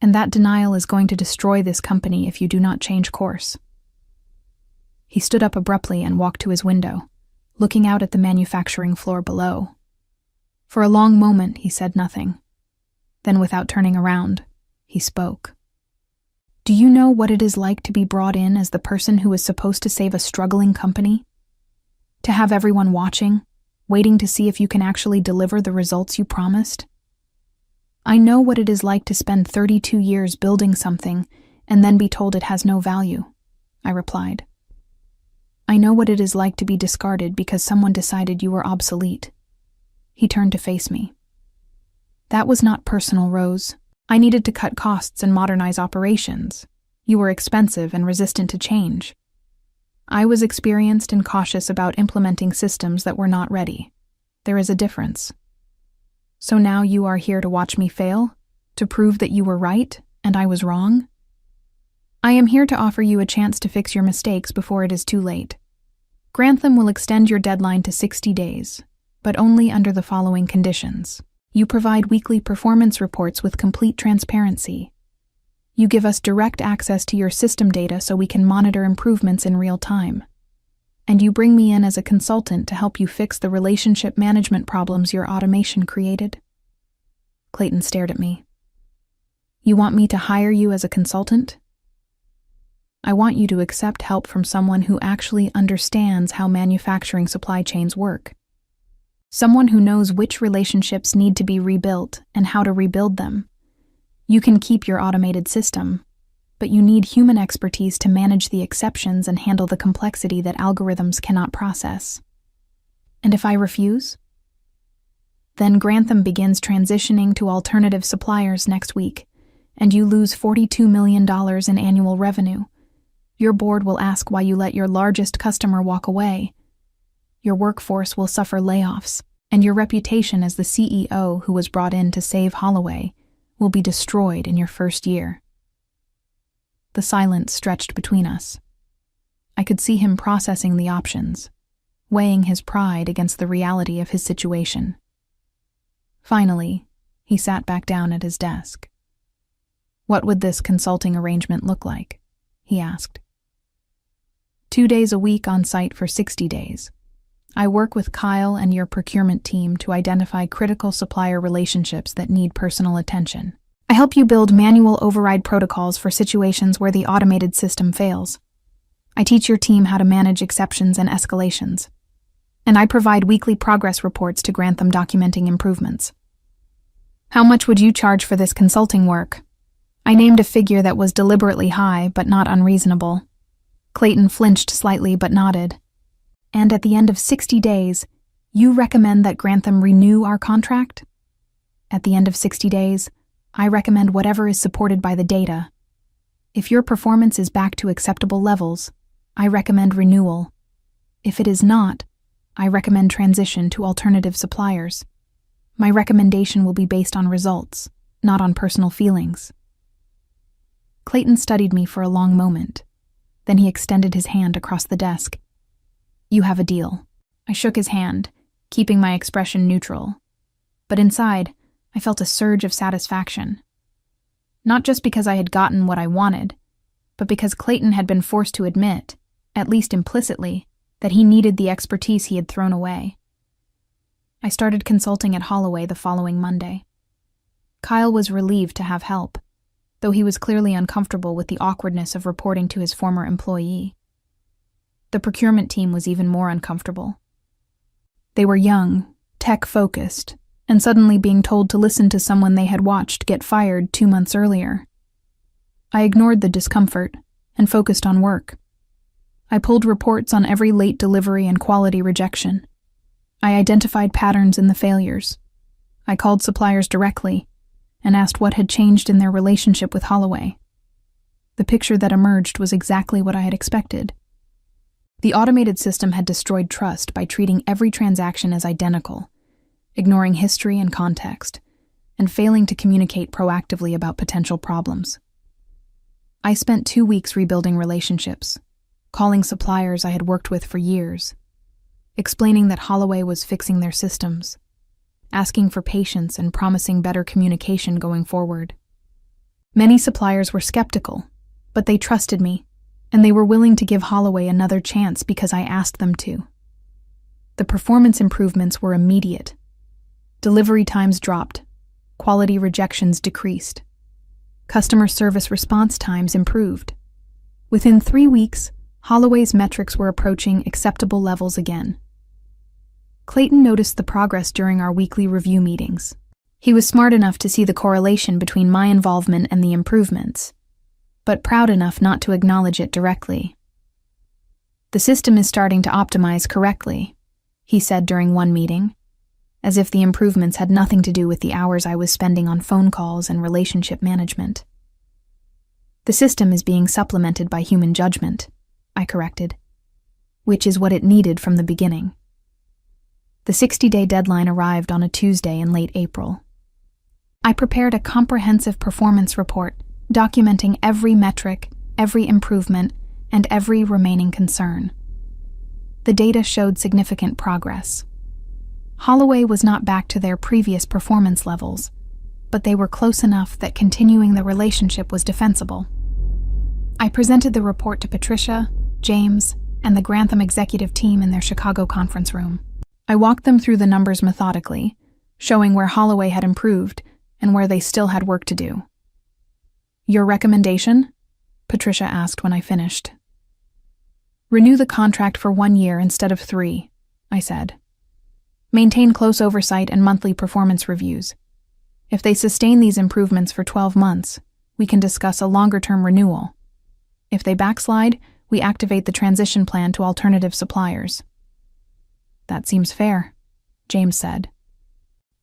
"And that denial is going to destroy this company if you do not change course." He stood up abruptly and walked to his window, looking out at the manufacturing floor below. For a long moment, he said nothing. Then, without turning around, he spoke. "Do you know what it is like to be brought in as the person who is supposed to save a struggling company? To have everyone watching, waiting to see if you can actually deliver the results you promised? I know what it is like to spend 32 years building something and then be told it has no value," I replied. "I know what it is like to be discarded because someone decided you were obsolete." He turned to face me. "That was not personal, Rose. I needed to cut costs and modernize operations. You were expensive and resistant to change. I was experienced and cautious about implementing systems that were not ready. There is a difference. So now you are here to watch me fail, to prove that you were right and I was wrong? I am here to offer you a chance to fix your mistakes before it is too late. Grantham will extend your deadline to 60 days, but only under the following conditions. You provide weekly performance reports with complete transparency. You give us direct access to your system data so we can monitor improvements in real time. And you bring me in as a consultant to help you fix the relationship management problems your automation created." Clayton stared at me. "You want me to hire you as a consultant?" "I want you to accept help from someone who actually understands how manufacturing supply chains work. Someone who knows which relationships need to be rebuilt and how to rebuild them. You can keep your automated system, but you need human expertise to manage the exceptions and handle the complexity that algorithms cannot process. And if I refuse? Then Grantham begins transitioning to alternative suppliers next week, and you lose $42 million in annual revenue. Your board will ask why you let your largest customer walk away. Your workforce will suffer layoffs, and your reputation as the CEO who was brought in to save Holloway will be destroyed in your first year." The silence stretched between us. I could see him processing the options, weighing his pride against the reality of his situation. Finally, he sat back down at his desk. "What would this consulting arrangement look like?" he asked. 2 days a week on site for 60 days. I work with Kyle and your procurement team to identify critical supplier relationships that need personal attention. I help you build manual override protocols for situations where the automated system fails. I teach your team how to manage exceptions and escalations. And I provide weekly progress reports to Grantham documenting improvements. How much would you charge for this consulting work? I named a figure that was deliberately high but not unreasonable. Clayton flinched slightly but nodded. "And at the end of 60 days, you recommend that Grantham renew our contract?" "At the end of 60 days, I recommend whatever is supported by the data. If your performance is back to acceptable levels, I recommend renewal. If it is not, I recommend transition to alternative suppliers. My recommendation will be based on results, not on personal feelings." Clayton studied me for a long moment. Then he extended his hand across the desk. "You have a deal." I shook his hand, keeping my expression neutral. But inside, I felt a surge of satisfaction. Not just because I had gotten what I wanted, but because Clayton had been forced to admit, at least implicitly, that he needed the expertise he had thrown away. I started consulting at Holloway the following Monday. Kyle was relieved to have help, though he was clearly uncomfortable with the awkwardness of reporting to his former employee. The procurement team was even more uncomfortable. They were young, tech-focused, and suddenly being told to listen to someone they had watched get fired 2 months earlier. I ignored the discomfort and focused on work. I pulled reports on every late delivery and quality rejection. I identified patterns in the failures. I called suppliers directly and asked what had changed in their relationship with Holloway. The picture that emerged was exactly what I had expected. The automated system had destroyed trust by treating every transaction as identical, ignoring history and context, and failing to communicate proactively about potential problems. I spent 2 weeks rebuilding relationships, calling suppliers I had worked with for years, explaining that Holloway was fixing their systems, asking for patience and promising better communication going forward. Many suppliers were skeptical, but they trusted me, and they were willing to give Holloway another chance because I asked them to. The performance improvements were immediate. Delivery times dropped, quality rejections decreased. Customer service response times improved. Within 3 weeks, Holloway's metrics were approaching acceptable levels again. Clayton noticed the progress during our weekly review meetings. He was smart enough to see the correlation between my involvement and the improvements, but proud enough not to acknowledge it directly. "The system is starting to optimize correctly," he said during one meeting, as if the improvements had nothing to do with the hours I was spending on phone calls and relationship management. "The system is being supplemented by human judgment," I corrected, "which is what it needed from the beginning." The 60-day deadline arrived on a Tuesday in late April. I prepared a comprehensive performance report documenting every metric, every improvement, and every remaining concern. The data showed significant progress. Holloway was not back to their previous performance levels, but they were close enough that continuing the relationship was defensible. I presented the report to Patricia, James, and the Grantham executive team in their Chicago conference room. I walked them through the numbers methodically, showing where Holloway had improved and where they still had work to do. "Your recommendation?" Patricia asked when I finished. "Renew the contract for 1 year instead of 3, I said. "Maintain close oversight and monthly performance reviews. If they sustain these improvements for 12 months, we can discuss a longer-term renewal. If they backslide, we activate the transition plan to alternative suppliers." "That seems fair," James said.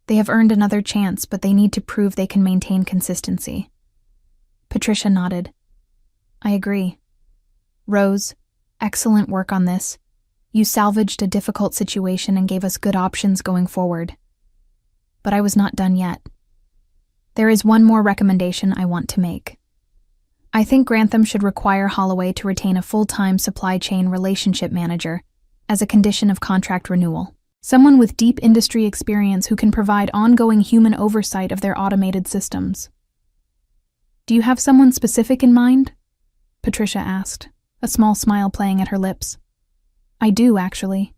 "They have earned another chance, but they need to prove they can maintain consistency." Patricia nodded. "I agree. Rose, excellent work on this. You salvaged a difficult situation and gave us good options going forward." But I was not done yet. "There is one more recommendation I want to make. I think Grantham should require Holloway to retain a full-time supply chain relationship manager as a condition of contract renewal. Someone with deep industry experience who can provide ongoing human oversight of their automated systems. Do you have someone specific in mind? Patricia asked, a small smile playing at her lips. I do, actually.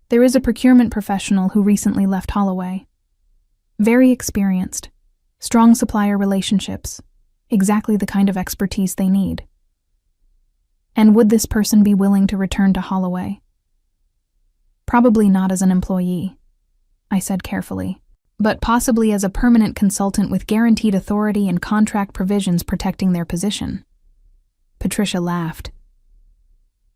There is a procurement professional who recently left Holloway. Very experienced, strong supplier relationships, exactly the kind of expertise they need. And would this person be willing to return to Holloway? Probably not as an employee, I said carefully, but possibly as a permanent consultant with guaranteed authority and contract provisions protecting their position. Patricia laughed.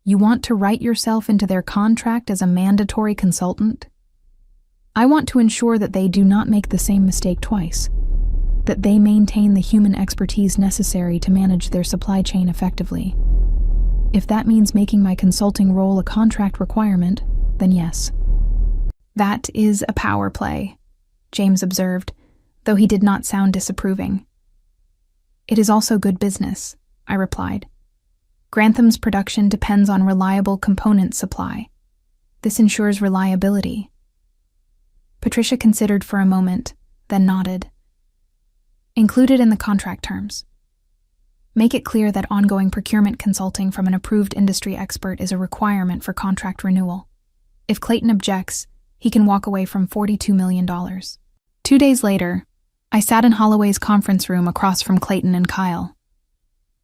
You want to write yourself into their contract as a mandatory consultant? I want to ensure that they do not make the same mistake twice, that they maintain the human expertise necessary to manage their supply chain effectively. If that means making my consulting role a contract requirement, then yes. That is a power play, James observed, though he did not sound disapproving. It is also good business, I replied. Grantham's production depends on reliable component supply. This ensures reliability. Patricia considered for a moment, then nodded. Included in the contract terms. Make it clear that ongoing procurement consulting from an approved industry expert is a requirement for contract renewal. If Clayton objects, he can walk away from $42 million. 2 days later, I sat in Holloway's conference room across from Clayton and Kyle.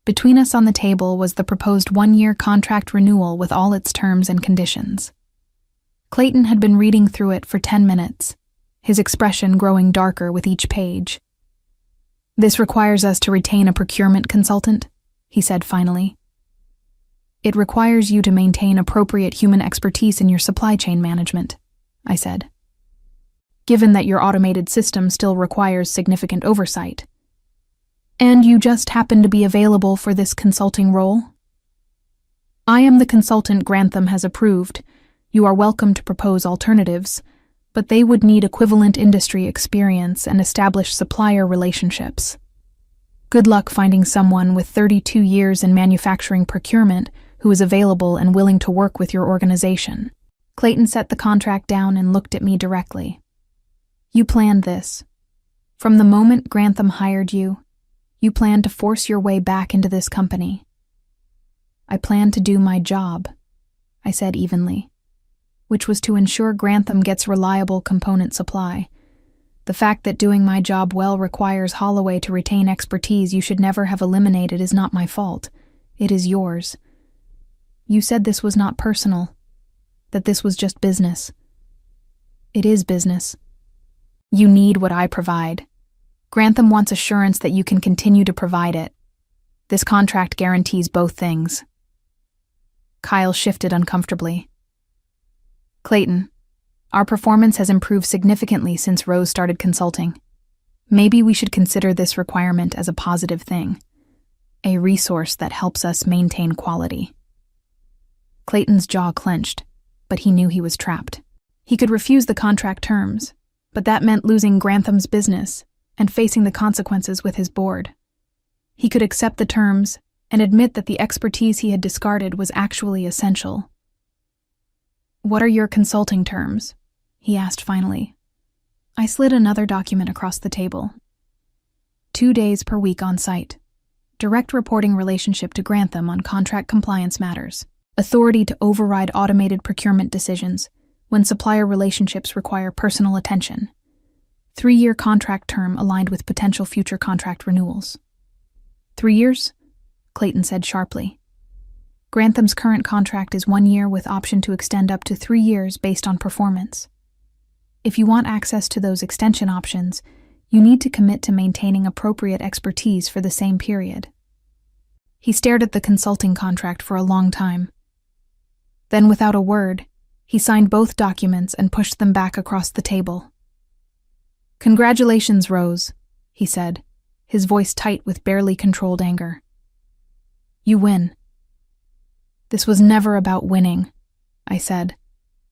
Between us on the table was the proposed 1-year contract renewal with all its terms and conditions. Clayton had been reading through it for 10 minutes, his expression growing darker with each page. This requires us to retain a procurement consultant, he said finally. It requires you to maintain appropriate human expertise in your supply chain management, I said. Given that your automated system still requires significant oversight. And you just happen to be available for this consulting role? I am the consultant Grantham has approved. You are welcome to propose alternatives, but they would need equivalent industry experience and established supplier relationships. Good luck finding someone with 32 years in manufacturing procurement who is available and willing to work with your organization. Clayton set the contract down and looked at me directly. You planned this. From the moment Grantham hired you, you planned to force your way back into this company. I planned to do my job, I said evenly, which was to ensure Grantham gets reliable component supply. The fact that doing my job well requires Holloway to retain expertise you should never have eliminated is not my fault. It is yours. You said this was not personal, that this was just business. It is business. You need what I provide. Grantham wants assurance that you can continue to provide it. This contract guarantees both things. Kyle shifted uncomfortably. Clayton, our performance has improved significantly since Rose started consulting. Maybe we should consider this requirement as a positive thing, a resource that helps us maintain quality. Clayton's jaw clenched, but he knew he was trapped. He could refuse the contract terms, but that meant losing Grantham's business and facing the consequences with his board. He could accept the terms and admit that the expertise he had discarded was actually essential. What are your consulting terms? He asked finally. I slid another document across the table. 2 days per week on site. Direct reporting relationship to Grantham on contract compliance matters. Authority to override automated procurement decisions when supplier relationships require personal attention. 3-year contract term aligned with potential future contract renewals. 3 years? Clayton said sharply. Grantham's current contract is 1 year with option to extend up to 3 years based on performance. If you want access to those extension options, you need to commit to maintaining appropriate expertise for the same period. He stared at the consulting contract for a long time. Then, without a word, he signed both documents and pushed them back across the table. Congratulations, Rose, he said, his voice tight with barely controlled anger. You win. This was never about winning, I said,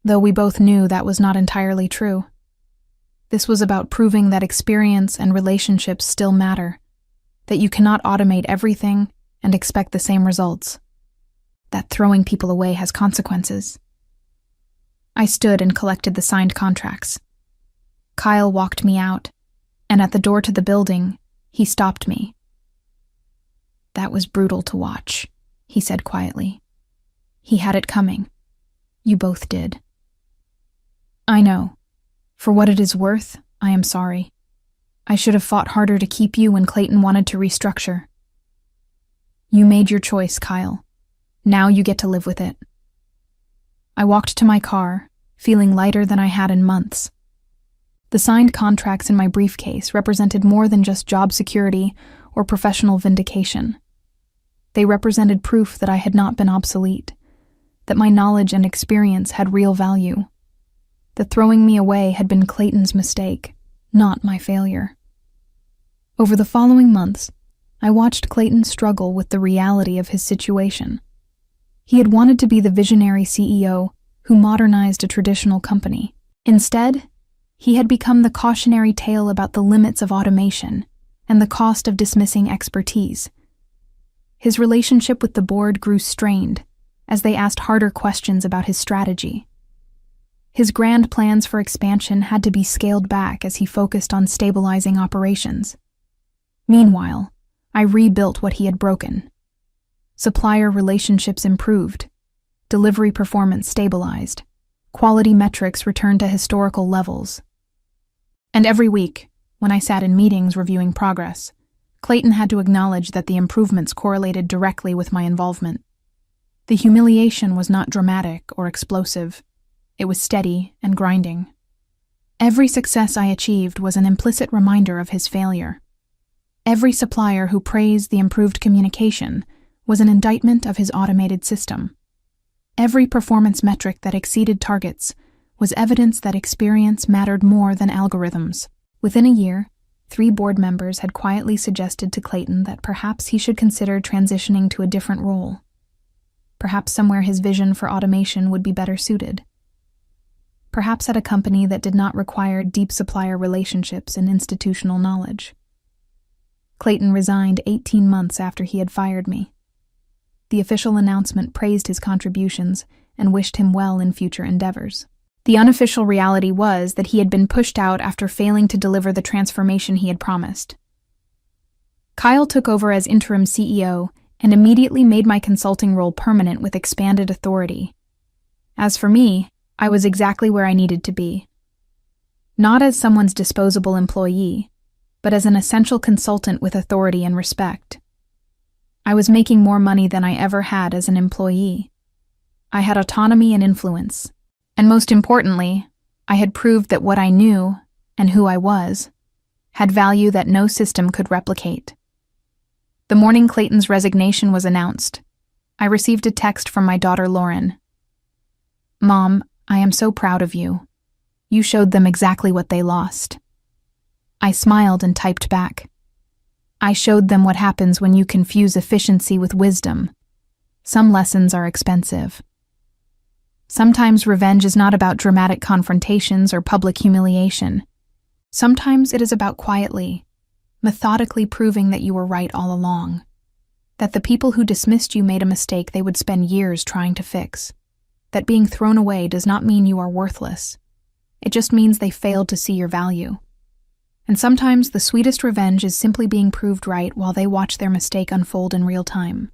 though we both knew that was not entirely true. This was about proving that experience and relationships still matter, that you cannot automate everything and expect the same results, that throwing people away has consequences. I stood and collected the signed contracts. Kyle walked me out, and at the door to the building, he stopped me. "That was brutal to watch," he said quietly. "He had it coming. You both did." "I know. For what it is worth, I am sorry. I should have fought harder to keep you when Clayton wanted to restructure." "You made your choice, Kyle. Now you get to live with it." I walked to my car, feeling lighter than I had in months. The signed contracts in my briefcase represented more than just job security or professional vindication. They represented proof that I had not been obsolete, that my knowledge and experience had real value, that throwing me away had been Clayton's mistake, not my failure. Over the following months, I watched Clayton struggle with the reality of his situation. He had wanted to be the visionary CEO who modernized a traditional company. Instead, he had become the cautionary tale about the limits of automation and the cost of dismissing expertise. His relationship with the board grew strained as they asked harder questions about his strategy. His grand plans for expansion had to be scaled back as he focused on stabilizing operations. Meanwhile, I rebuilt what he had broken. Supplier relationships improved, delivery performance stabilized, quality metrics returned to historical levels. And every week, when I sat in meetings reviewing progress, Clayton had to acknowledge that the improvements correlated directly with my involvement. The humiliation was not dramatic or explosive. It was steady and grinding. Every success I achieved was an implicit reminder of his failure. Every supplier who praised the improved communication was an indictment of his automated system. Every performance metric that exceeded targets was evidence that experience mattered more than algorithms. Within a year, 3 board members had quietly suggested to Clayton that perhaps he should consider transitioning to a different role. Perhaps somewhere his vision for automation would be better suited. Perhaps at a company that did not require deep supplier relationships and institutional knowledge. Clayton resigned 18 months after he had fired me. The official announcement praised his contributions and wished him well in future endeavors. The unofficial reality was that he had been pushed out after failing to deliver the transformation he had promised. Kyle took over as interim CEO and immediately made my consulting role permanent with expanded authority. As for me, I was exactly where I needed to be. Not as someone's disposable employee, but as an essential consultant with authority and respect. I was making more money than I ever had as an employee. I had autonomy and influence. And most importantly, I had proved that what I knew, and who I was, had value that no system could replicate. The morning Clayton's resignation was announced, I received a text from my daughter Lauren. "Mom, I am so proud of you. You showed them exactly what they lost." I smiled and typed back. "I showed them what happens when you confuse efficiency with wisdom. Some lessons are expensive." Sometimes revenge is not about dramatic confrontations or public humiliation. Sometimes it is about quietly, methodically proving that you were right all along. That the people who dismissed you made a mistake they would spend years trying to fix. That being thrown away does not mean you are worthless. It just means they failed to see your value. And sometimes the sweetest revenge is simply being proved right while they watch their mistake unfold in real time.